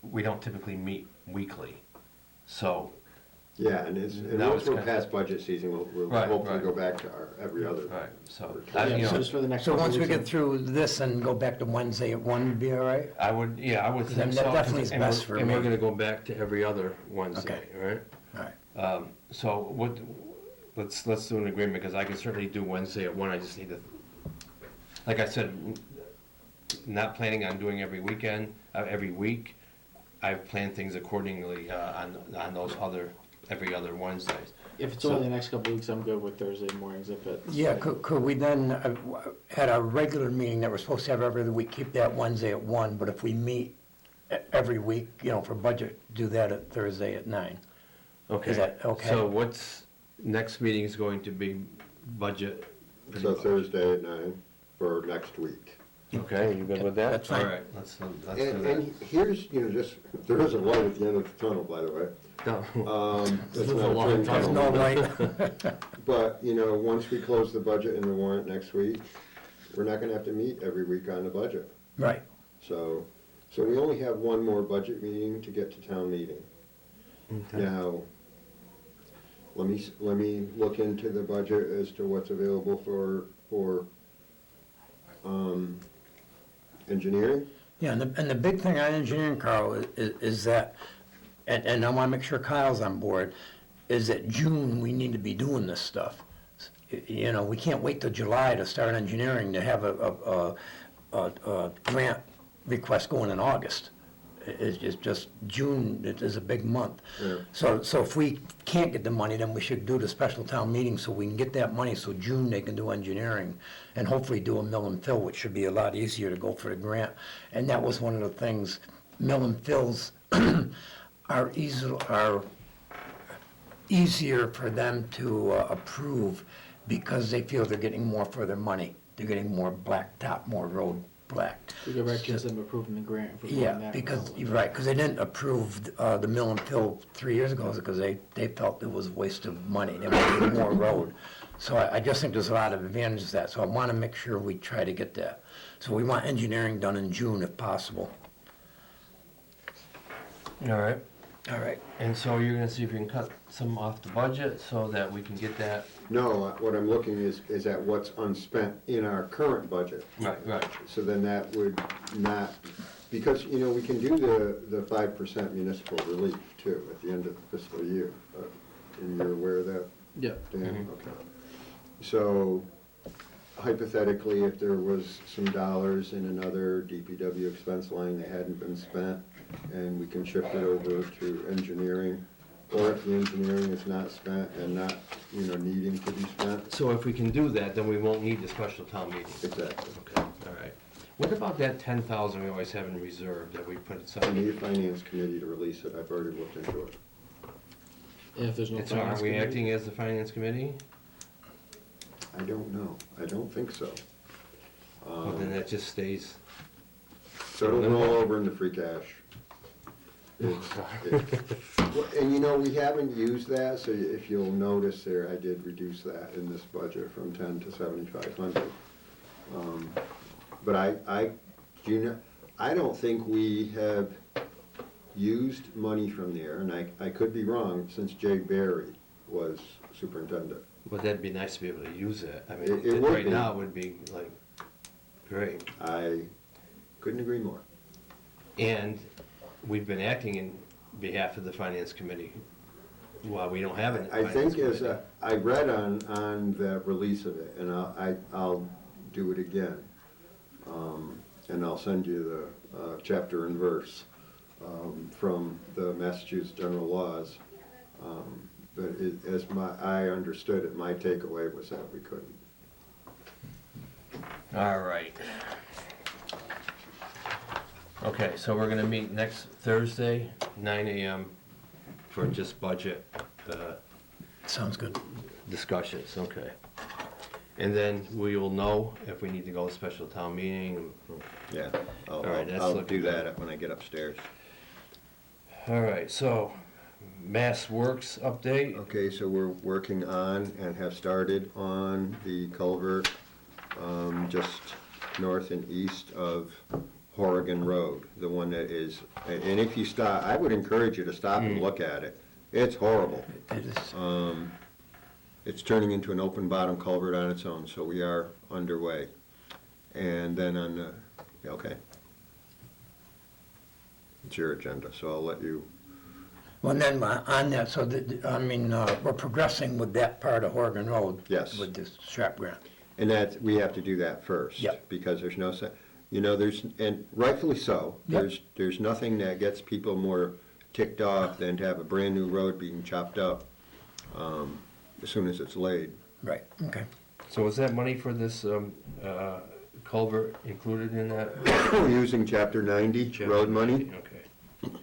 we don't typically meet weekly, so, Yeah, and Now once it's we're kinda- past budget season, we'll Right, hopefully right. go back to our every other. right, so, Yeah, you Yeah, so know, just for the next So couple once we weeks, get through this and go back to Wednesday at 1, be all right? I would Then think that so. definitely is and best we're- for And me. we're gonna go back to every other Wednesday, all right? All right. So let's do an agreement, because I can certainly do Wednesday at 1, I just need to, like I said, not planning on doing every weekend, every week. I've planned things accordingly, on those every other Wednesdays. if it's only the next couple weeks, I'm good with Thursday mornings if it's. Yeah, could we then, at our regular meeting that we're supposed to have every other week, keep that Wednesday at 1, but if we meet every week, you know, for budget, do that at Thursday at 9? Okay. Is that okay? So next meeting is going to be budget. pretty So much. Thursday at 9 for next week. Okay, you good with that? That's fine. All right, let's do And that. here's, you know, just, there is a light at the end of the tunnel, by the way. No. That's is not a long train tunnel. There's tunnel. no light. But, you know, once we close the budget and the warrant next week, we're not gonna have to meet every week on the budget. Right. So we only have one more budget meeting to get to town meeting. Okay. Now, let me look into the budget as to what's available for engineering. Yeah, and the big thing on engineering, Carl, is that, and I want to make sure Kyle's on board, is that June, we need to be doing this stuff. You know, we can't wait till July to start engineering to have a grant request going in August. It's just, June is a big month. Yeah. So if we can't get the money, then we should do the special town meeting so we can get that money, so June they can do engineering and hopefully do a mill and fill, which should be a lot easier to go for the grant. And that was one of the things, mill and fills are easier for them to approve because they feel they're getting more for their money. They're getting more blacktop, more road black. We go back to them approving the grant for doing Yeah, that. because, you're right, because they didn't approve the mill and fill 3 years ago, because they felt it was a waste of money, they wanted more road. So I just think there's a lot of advantages to that, so I want to make sure we try to get that. So we want engineering done in June if possible. All right, All right. and so you're gonna see if you can cut some off the budget so that we can get that. No, what I'm looking is at what's unspent in our current budget. Right. So then that would not, because, you know, we can do the 5% municipal relief too at the end of the fiscal year. And you're aware of that, Yeah. Dan? Okay. So hypothetically, if there was some dollars in another DPW expense line that hadn't been spent, and we can shift it over to engineering, or if the engineering is not spent and not, you know, needing to be spent. So if we can do that, then we won't need the special town meeting. Exactly. Okay, all right. What about that 10,000 we always have in reserve that we put I aside? need finance committee to release it, I've already looked into it. And if there's no It's, finance are we committee- acting as the finance committee? I don't know, I don't think so. Well, then that just stays. So it'll roll over into free cash. Well, and you know, we haven't used that, so if you'll notice there, I did reduce that in this budget from 10 to 7,500. But I don't think we have used money from there, and I could be wrong, since Jay Berry was superintendent. But that'd be nice to be able to use it. I mean, It would right be. now would be like, great. I couldn't agree more. And we've been acting in behalf of the finance committee Well, we don't have it. I think as, I read on the release of it, and I'll do it again. And I'll send you the chapter and verse from the Massachusetts General Laws. But I understood it, my takeaway was that we couldn't. All right. Okay, so we're gonna meet next Thursday, 9 AM, for just budget Sounds good. discussions, okay. And then we will know if we need to go to special town meeting. Yeah, All right, that's I'll looking do good. that when I get upstairs. All right, so Mass Works update. Okay, so we're working on and have started on the culvert just north and east of Horrigan Road, the one that is, and if you stop, I would encourage you to stop and look at it. It's horrible. It is. It's turning into an open bottom culvert on its own, so we are underway. And then on the, okay. It's your agenda, so I'll let you, Well, and then on that, so we're progressing with that part of Horgan Road. Yes. With this strap grant. and that, we have to do that first. Yep. Because there's no, there's, and rightfully so, Yep. there's nothing that gets people more ticked off than to have a brand-new road being chopped up as soon as it's laid. Right, okay. So is that money for this culvert included in that? We're using Chapter 90 road money, Okay. and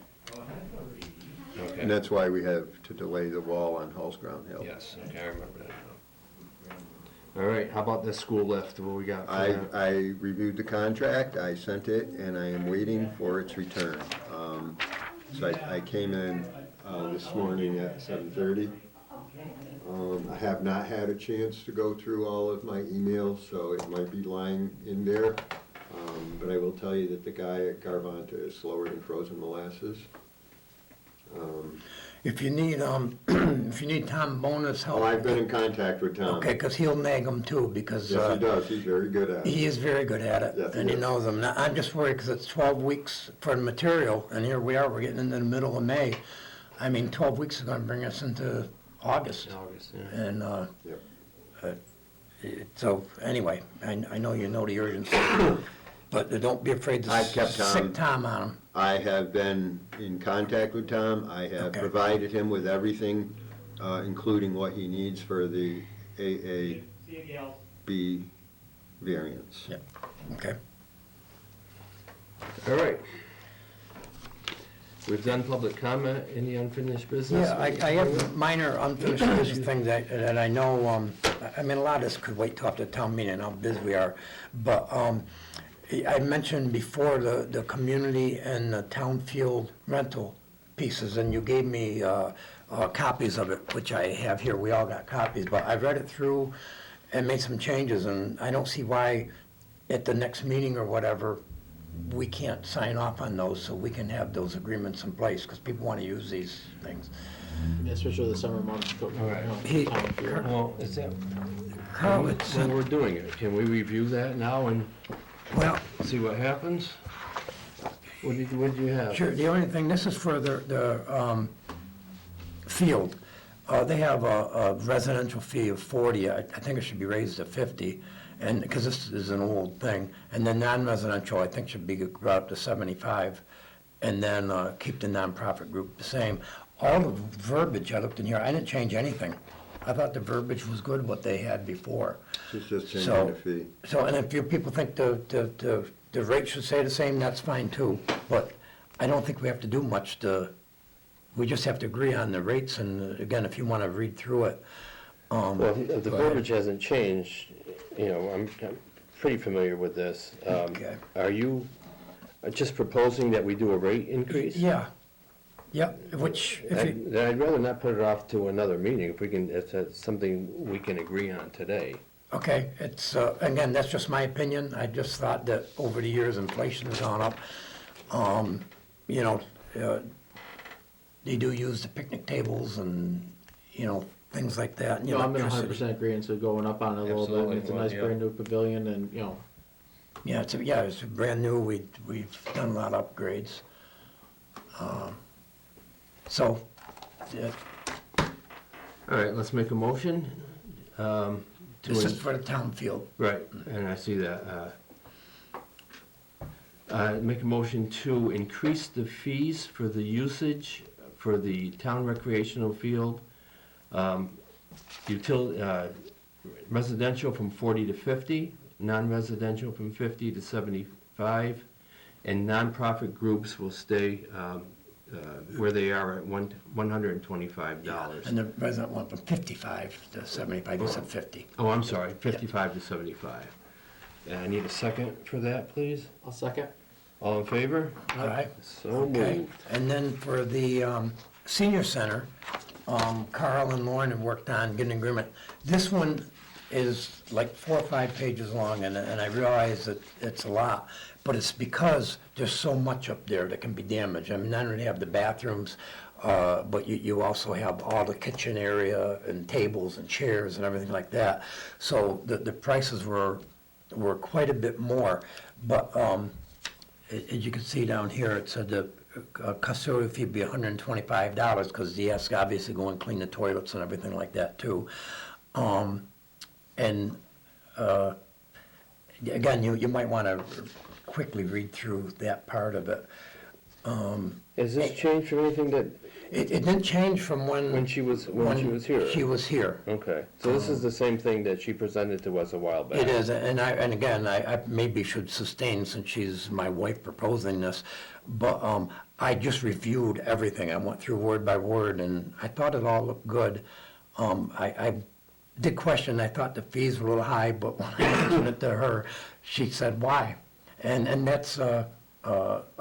Okay, that's why we have to delay the wall on Hall's Ground Hill. yes, okay, I remember that now. All right, how about this school lift, what we got for that? I reviewed the contract, I sent it, and I am waiting for its return. So I came in this morning at 7:30. I have not had a chance to go through all of my emails, so it might be lying in there. But I will tell you that the guy at Carvanta is slower than frozen molasses. If you need, if you need Tom Bona's help. Oh, I've been in contact with Tom. Okay, because he'll nag them too, because. Yes, he does, he's very good at it. He is very good at it, Yes, he and he is. knows them. Now, I'm just worried because it's 12 weeks for the material, and here we are, we're getting into the middle of May. I mean, 12 weeks is gonna bring us into August. August, yeah. And, Yep. so, anyway, I know you know the urgency, but don't be afraid to I've kept Tom. sick Tom on him. I have been in contact with Tom. I have Okay. provided him with everything, including what he needs for the AAB variance. Yep, okay. All right. We've done public comment, any unfinished business? Yeah, I have minor unfinished business things that I know, I mean, a lot of this could wait till after town meeting, how busy we are. But I mentioned before the community and the town field rental pieces, and you gave me copies of it, which I have here. We all got copies, but I've read it through and made some changes, and I don't see why at the next meeting or whatever, we can't sign off on those so we can have those agreements in place, because people want to use these things. Especially the summer months. All right. He- Time of year. Well, is that, Carl, it's, when we're doing it, can we review that now and well, see what happens? What did you have? sure, the only thing, this is for the field. They have a residential fee of 40, I think it should be raised to 50, and, because this is an old thing. And then non-residential, I think should be brought up to 75, and then keep the nonprofit group the same. All the verbiage I looked in here, I didn't change anything. I thought the verbiage was good, what they had before. It's just changing So- the fee. So, and if you people think the rate should stay the same, that's fine too. But I don't think we have to do much we just have to agree on the rates, and again, if you want to read through it. Well, if the go ahead. verbiage hasn't changed, I'm pretty familiar with this. Okay. Are you just proposing that we do a rate increase? Yeah, yep, which, if you, Then I'd rather not put it off to another meeting if that's something we can agree on today. okay, it's, again, that's just my opinion. I just thought that over the years, inflation has gone up. You know, they do use the picnic tables and, things like that. and No, I'm in electricity. 100% agreement to going up on it a little bit. Absolutely, It's a well, nice yeah. brand new pavilion and, Yeah, it's brand new, we've done a lot of upgrades. So, All right, let's make a motion. This is for the town field. Right, and I see that. Make a motion to increase the fees for the usage for the town recreational field. Residential from 40 to 50, non-residential from 50 to 75, and nonprofit groups will stay where they are at $125. And the resident went from 55 to 75, you said 50. Oh, I'm sorry, 55 to 75. And I need a second for that, please. I'll second. All in favor? All right? So Okay, moved. and then for the senior center, Carl and Lauren have worked on getting an agreement. This one is like 4 or 5 pages long, and I realize that it's a lot, but it's because there's so much up there that can be damaged. I mean, not only have the bathrooms, but you also have all the kitchen area and tables and chairs and everything like that. So the prices were quite a bit more, but as you can see down here, it said the custodial fee would be $125, because he has to obviously go and clean the toilets and everything like that too. Again, you might want to quickly read through that part of it. Has this changed from anything that, It didn't change from when she was here? She was here. Okay, so this is the same thing that she presented to us a while back? It is, and again, I maybe should sustain, since she's my wife proposing this, but I just reviewed everything. I went through word by word, and I thought it all looked good. I did question, I thought the fees were a little high, but when I mentioned it to her, she said, why? And that's a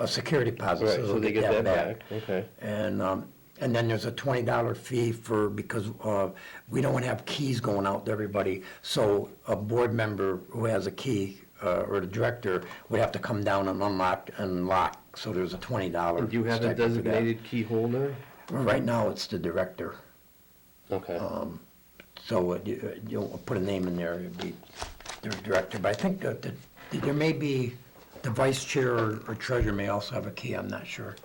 security deposit. Right, so they'll they get that back, okay. And then there's a $20 fee because we don't want to have keys going out to everybody. So a board member who has a key, or the director, would have to come down and unlock and lock. So there's a $20. Do you have a stipend for that. designated key holder? Right now, it's the director. Okay. So you'll put a name in there, it'd be the director. But I think that there may be, the vice chair or treasurer may also have a key, I'm not sure.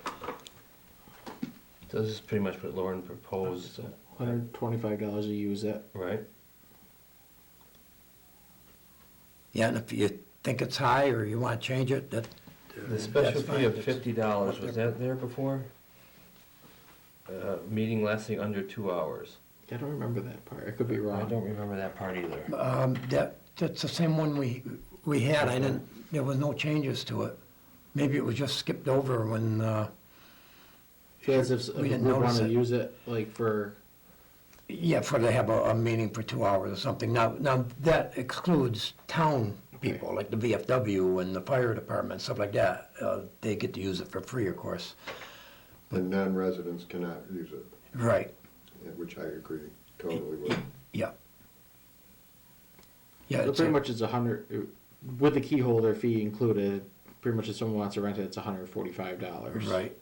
So this is pretty much what Lauren proposed, $125 to use it. right? Yeah, and if you think it's high or you want to change it, The special that's fee of fine. $50, was that there before? Meeting lasting under 2 hours. I don't remember that part. I could be I wrong. don't remember that part either. That's the same one we had. There was no changes to it. Maybe it was just skipped over when, As if We we didn't want notice to it. use it like for, yeah, for to have a meeting for 2 hours or something. Now that excludes town people, like the VFW and the fire department, stuff like that. They get to use it for free, of course. And non-residents cannot use it, Right, which I agree totally with. yeah. Yeah, so it's pretty much it's 100, with the key holder fee included, pretty much if someone wants to rent it, it's $145. right.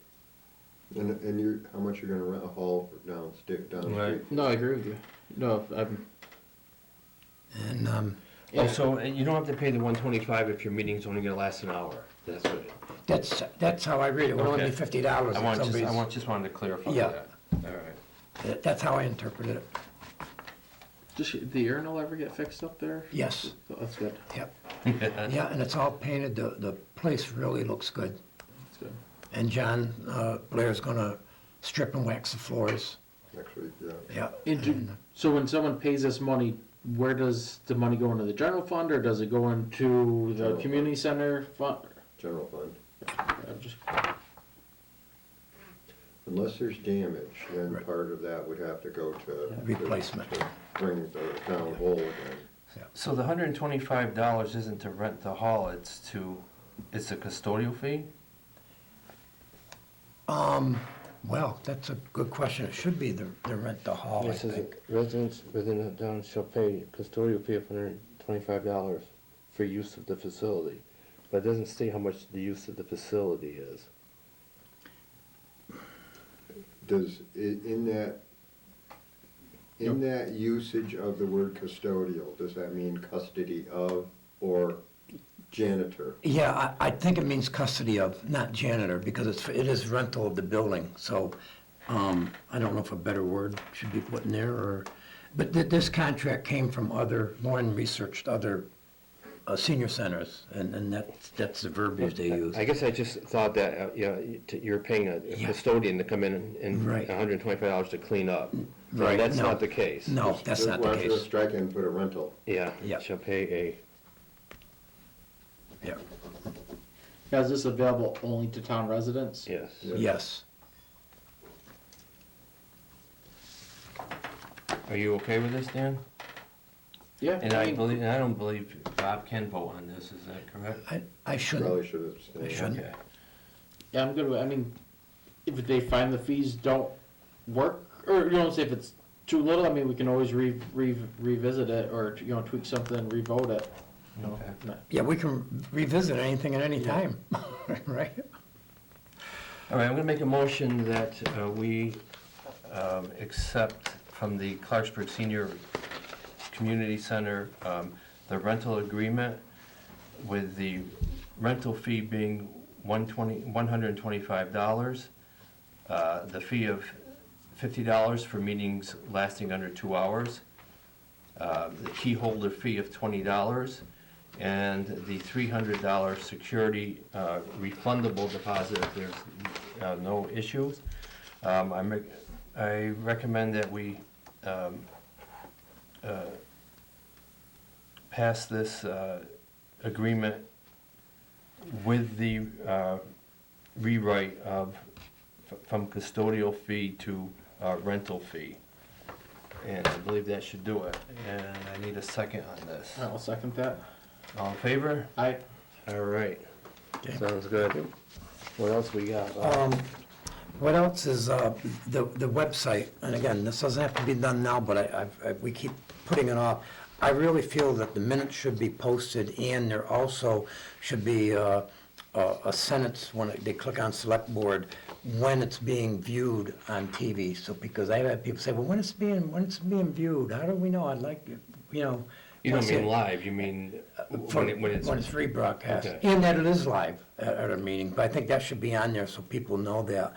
And you're, how much you're gonna rent a hall down the street? Right. No, I agree with you. No, I'm, And yeah. Also, you don't have to pay the $125 if your meeting's only gonna last an hour. That's what, that's how I read it. It would only be Okay. $50 I if somebody's. just wanted to clarify Yeah. that. All right. That's how I interpreted it. Does the urinal ever get fixed up there? Yes. That's good. Yep. Yeah, and it's all painted. The place really looks good. That's good. And John Blair's gonna strip and wax the floors. Next week, yeah. Yeah. And so when someone pays us money, where does the money go into the general fund, or does it go into the General community center fund? General fund. I'm just- Unless there's damage, then Right. part of that would have to go to. Replacement. to Bring the town whole again. So the $125 isn't to rent the hall, it's a custodial fee? Well, that's a good question. It should be the rent the hall, I It says think. residents within the town shall pay custodial fee of $125 for use of the facility. But it doesn't state how much the use of the facility is. Does, in that usage of the word custodial, does that mean custody of or janitor? Yeah, I think it means custody of, not janitor, because it is rental of the building. So I don't know if a better word should be put in there, or, but this contract came from Lauren researched other senior centers, and that's the verbiage they use. I guess I just thought that, you're paying a Yeah. custodian to come in and Right. $125 to clean up. No, Right, that's no. not the case. No, that's not the Why don't you case. strike and put a rental? Yeah, Yeah. shall pay Yeah, Now, is this available only to town residents? yes. yes. Are you okay with this, Dan? Yeah. And I mean, don't believe Bob can vote on this, is that correct? I shouldn't. Probably should have. I shouldn't. Okay. Yeah, I'm good with, I mean, if they find the fees don't work, or, you know, say if it's too little, I mean, we can always revisit it, or, you know, tweak something and revote it. You know, Okay. not- Yeah, we can revisit anything at any time, right? All right, I'm gonna make a motion that we accept from the Clarksburg Senior Community Center the rental agreement with the rental fee being $125, the fee of $50 for meetings lasting under 2 hours, the key holder fee of $20, and the $300 security refundable deposit if there's no issues. I recommend that we pass this agreement with the rewrite of from custodial fee to rental fee. And I believe that should do it. And I need a second on this. I'll second that. All in favor? I, All right. Okay. Sounds good. What else we got? What else is, the website, and again, this doesn't have to be done now, but we keep putting it off. I really feel that the minutes should be posted, and there also should be a sentence when they click on select board, when it's being viewed on TV. So, because I've had people say, well, when it's being viewed, how do we know? I'd like, you know. You don't I say- mean live, you mean when it's... When it's rebroadcast, Okay. and that it is live at a meeting, but I think that should be on there so people know that.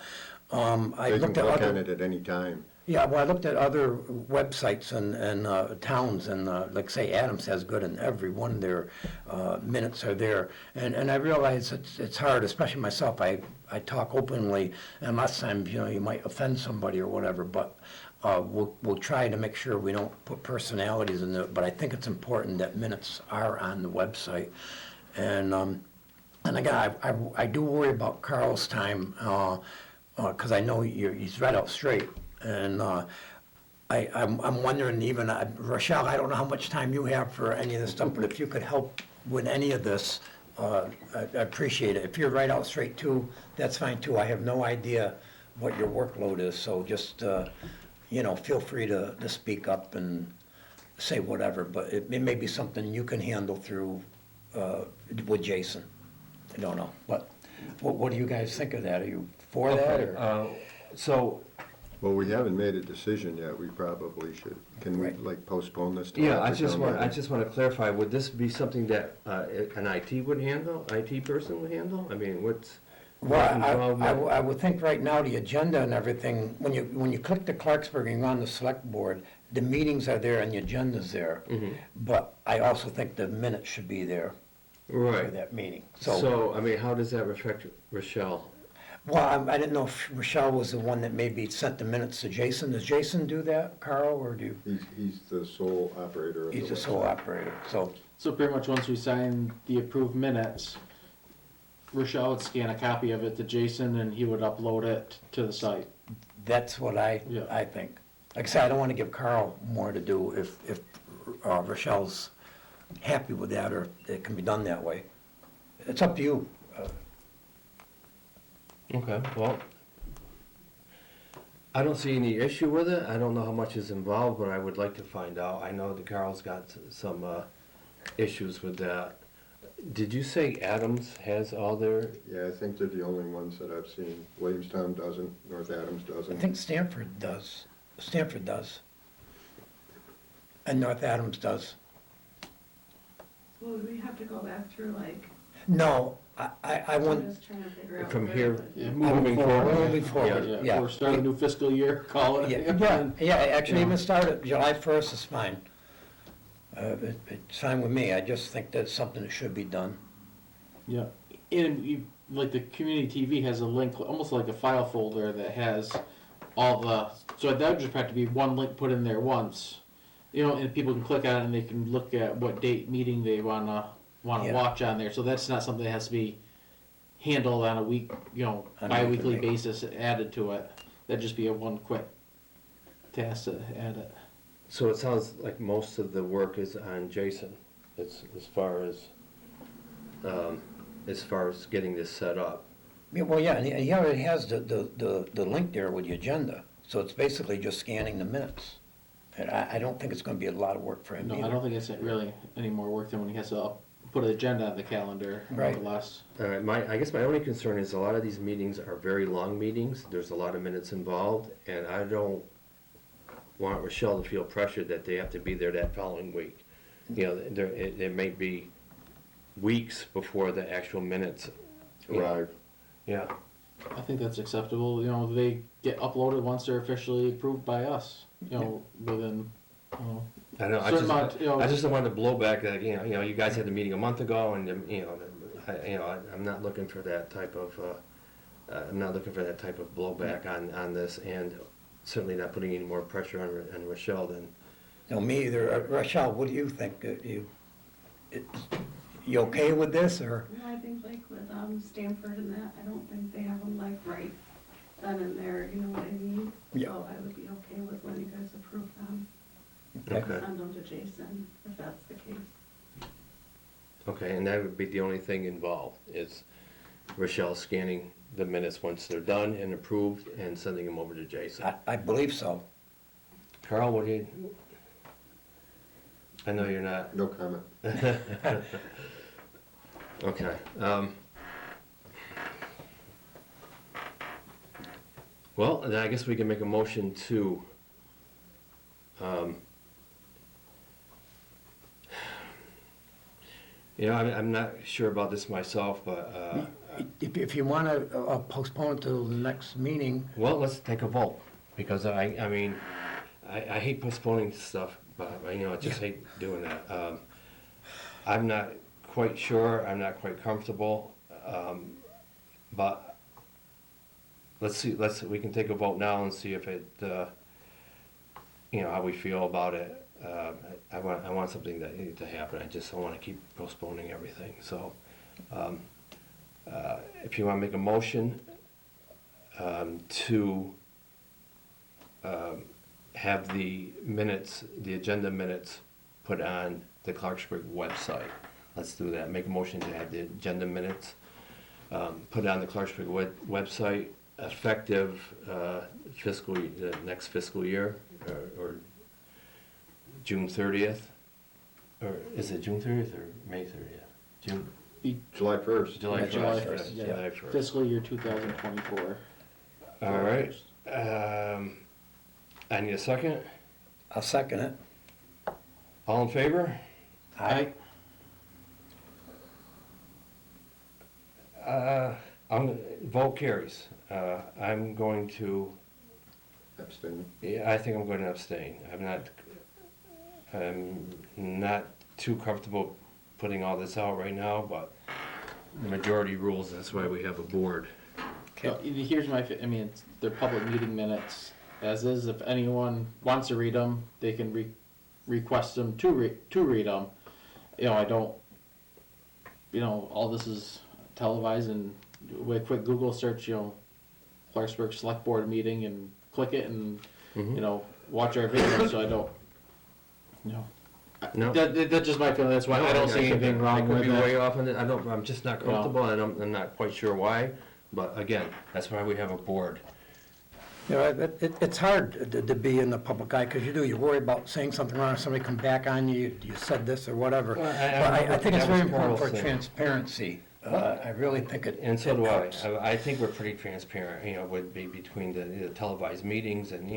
I They can looked at click on other, it at any time. yeah, well, I looked at other websites and towns, and like say Adams has good, and every one of their minutes are there. And I realize it's hard, especially myself, I talk openly, and lots of times, you know, you might offend somebody or whatever, but we'll try to make sure we don't put personalities in it, but I think it's important that minutes are on the website. And again, I do worry about Carl's time, because I know he's right out straight. And I'm wondering even, Rochelle, I don't know how much time you have for any of this stuff, but if you could help with any of this, I appreciate it. If you're right out straight too, that's fine too. I have no idea what your workload is, so just, you know, feel free to speak up and say whatever, but it may be something you can handle through, with Jason. I don't know, but what do you guys think of that? Are you for that, or? So, Well, we haven't made a decision yet, we probably should. Can we Right. like postpone this? till yeah, after I just town want meeting? to clarify, would this be something that an IT would handle, IT person would handle? I mean, what's... Well, involvement? I would think right now, the agenda and everything, when you click the Clarksburg and you're on the select board, the meetings are there and the agenda's there. Mhm. But I also think the minutes should be there for Right. that meeting. So, I mean, how does that affect Rochelle? Well, I didn't know if Rochelle was the one that maybe sent the minutes to Jason. Does Jason do that, Carl, or do you? He's the sole operator of the He's the sole website. operator, so, so pretty much once we sign the approved minutes, Rochelle would scan a copy of it to Jason and he would upload it to the site. that's what I Yeah. think. Like I said, I don't want to give Carl more to do if Rochelle's happy with that, or it can be done that way. It's up to you. Okay, well, I don't see any issue with it. I don't know how much is involved, but I would like to find out. I know that Carl's got some issues with that. Did you say Adams has all their, Yeah, I think they're the only ones that I've seen. Williamstown doesn't, North Adams I doesn't. think Stanford does. Stanford does. And North Adams does. Well, we have to go back through like No, I I'm wouldn't, just trying to figure out. From where here, it would- Yeah, moving forward. moving forward, yeah. Or start a new fiscal year, call it. Yeah, actually even start at July 1st is fine. It's fine with me, I just think that's something that should be done. Yeah, and you, like the community TV has a link, almost like a file folder that has all the. So that would just have to be one link put in there once, you know, and people can click on it and they can look at what date meeting they wanna Yeah. watch on there. So that's not something that has to be handled on a week, you know, On a bi-weekly weekly basis added to it. That'd just be a one quick task to add it. So it sounds like most of the work is on Jason, as far as getting this set up. Yeah, well, yeah, and he already has the link there with the agenda, so it's basically just scanning the minutes. And I don't think it's gonna be a lot of work for him No, either. I don't think it's really any more work than when he has to put an agenda on the calendar, Right. more or less. All right, I guess my only concern is a lot of these meetings are very long meetings, there's a lot of minutes involved, and I don't want Rochelle to feel pressured that they have to be there that following week. You know, it may be weeks before the actual minutes Arrive. Yeah, I think that's acceptable, you know, they get uploaded once they're officially approved by us, you know, within, you know. I know, Certain amount, you know- I just don't want to blow back, that, you know, you guys had the meeting a month ago, and, I'm not looking for that type of, blowback on this, and certainly not putting any more pressure on Rochelle than, No, me either. Rochelle, what do you think? You okay with this, or? No, I think like with Stanford and that, I don't think they have them like right then and there, you know what I mean? Yeah. So I would be okay with when you guys approve them, okay, send them to Jason, if that's the case. okay, and that would be the only thing involved, is Rochelle scanning the minutes once they're done and approved, and sending them over to Jason. I believe so. Carl, what do you, I know you're not. No comment. Okay. Well, then I guess we can make a motion to, I'm not sure about this myself, but, If you want to postpone it till the next meeting, well, let's take a vote, because I hate postponing stuff, but, I just hate doing that. I'm not quite sure, I'm not quite comfortable, but let's see, we can take a vote now and see if it, how we feel about it. I want something to happen, I just don't want to keep postponing everything, so, if you want to make a motion, to, have the minutes, the agenda minutes put on the Clarksburg website. Let's do that. Make a motion to have the agenda minutes put on the Clarksburg website effective the next fiscal year, or June 30th. Or is it June 30th or May 30th? June, July 1st. July July 1st. 1st, yeah. July 1st. Fiscal year 2024. All right. I need a second. I'll second it. All in favor? Vote carries. I'm going to, Abstain. I think I'm going to abstain. I'm not too comfortable putting all this out right now, but the majority rules, that's why we have a board. So, here's they're public meeting minutes, as is, if anyone wants to read them, they can request them to read them. I don't, all this is televised, and with a quick Google search, Clarksburg Select Board meeting, and click it, and, watch our video, so I don't, No. That's just my feeling, that's why I don't see anything I wrong could with be way it. off on it. I'm just not comfortable, and I'm not quite sure why, but again, that's why we have a board. It's hard to be in the public eye, because you worry about saying something wrong, somebody come back on you, you said this or whatever. Well, But I think it's that was very important for Carl's thing. transparency. I really think it. And so it do I. helps. I think we're pretty transparent, would be between the televised meetings and,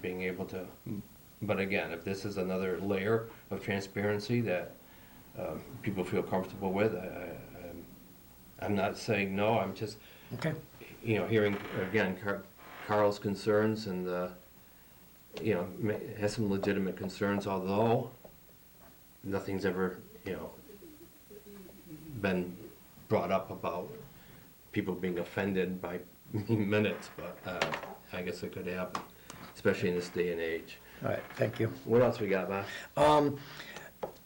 being able to, but again, if this is another layer of transparency that people feel comfortable with, I'm not saying no, I'm just, Okay. hearing, again, Carl's concerns and, has some legitimate concerns, although nothing's ever, been brought up about people being offended by minutes, but I guess it could happen, especially in this day and age. All right, thank you. What else we got, Bob?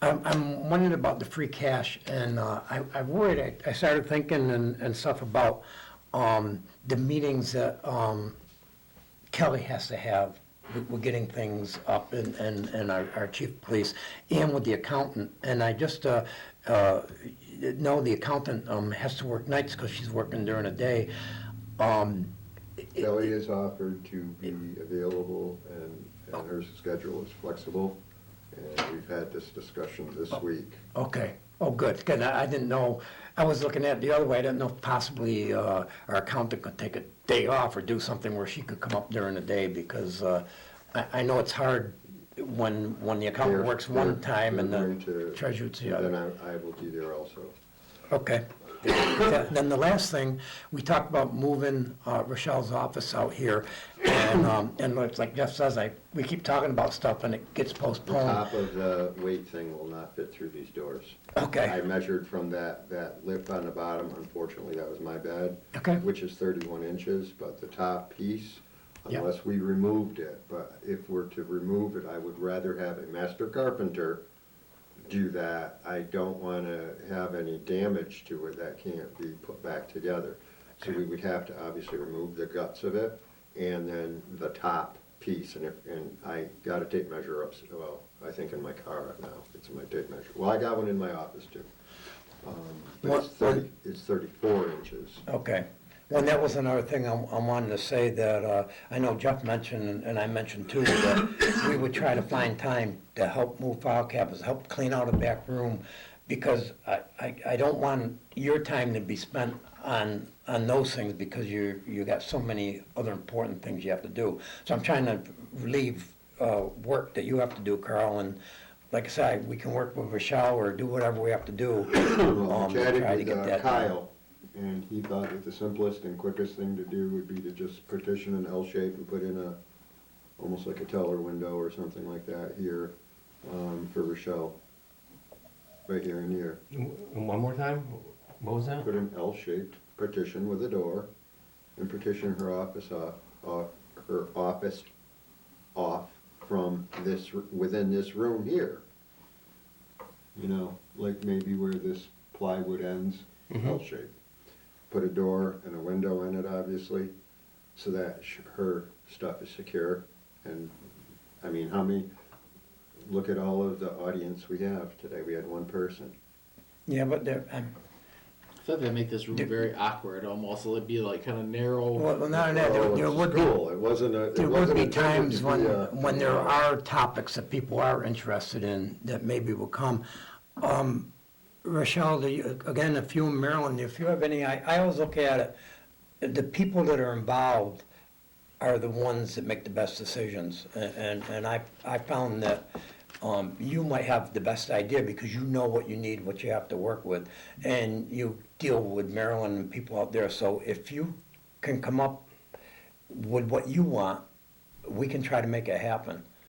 I'm wondering about the free cash, and I worried, I started thinking and stuff about the meetings that Kelly has to have. We're getting things up, and our chief of police, and with the accountant. And I just know the accountant has to work nights because she's working during the day. Kelly has offered to be available, and her schedule is flexible, and we've had this discussion this week. Okay, oh, good, good. I didn't know, I was looking at it the other way. I didn't know if possibly our accountant could take a day off or do something where she could come up during the day, because I know it's hard when the accountant works one time and the treasurer's the other. Then I will be there also. Okay. Then the last thing, we talked about moving Rochelle's office out here, and it's like Jeff says, we keep talking about stuff and it gets The postponed. top of the weight thing will not fit through these doors. Okay. I measured from that lip on the bottom, unfortunately, that was my bad. Okay. Which is 31 inches, but the top piece, Yeah. unless we removed it, but if we're to remove it, I would rather have a master carpenter do that. I don't want to have any damage to it that can't be put back together. So we would have to obviously remove the guts of it, and then the top piece, and I got a tape measure up, well, I think in my car right now, it's my tape measure. Well, I got one in my office too. But it's 34 inches. Okay. Well, and that was another thing I wanted to say, that I know Jeff mentioned, and I mentioned too, that we would try to find time to help move file cabinets, help clean out a back room, because I don't want your time to be spent on those things, because you got so many other important things you have to do. So I'm trying to relieve work that you have to do, Carl, and like I said, we can work with Rochelle or do whatever we have to do Well, I to chatted try to get with that done. Kyle, and he thought that the simplest and quickest thing to do would be to just partition an L shape and put in almost like a teller window or something like that here, for Rochelle. Right here and here. One more time? What was that? Put an L-shaped partition with a door, and partition her office off from within this room here. You know, like maybe where this plywood ends, L-shaped. Put a door and a window in it, obviously, so that her stuff is secure. And, I mean, look at all of the audience we have today. We had one person. Yeah, but I thought that'd make this room very awkward almost. It'd be like kind of narrow. well, not only that, Well, there it's would be. school. It wasn't a. There it would wasn't be intended times to be when there are topics that people are interested in that maybe will come. Rochelle, again, if you and Marilyn, if you have any, I always look at it, the people that are involved are the ones that make the best decisions. And I found that you might have the best idea because you know what you need, what you have to work with, and you deal with Marilyn and people out there. So if you can come up with what you want, we can try to make it happen.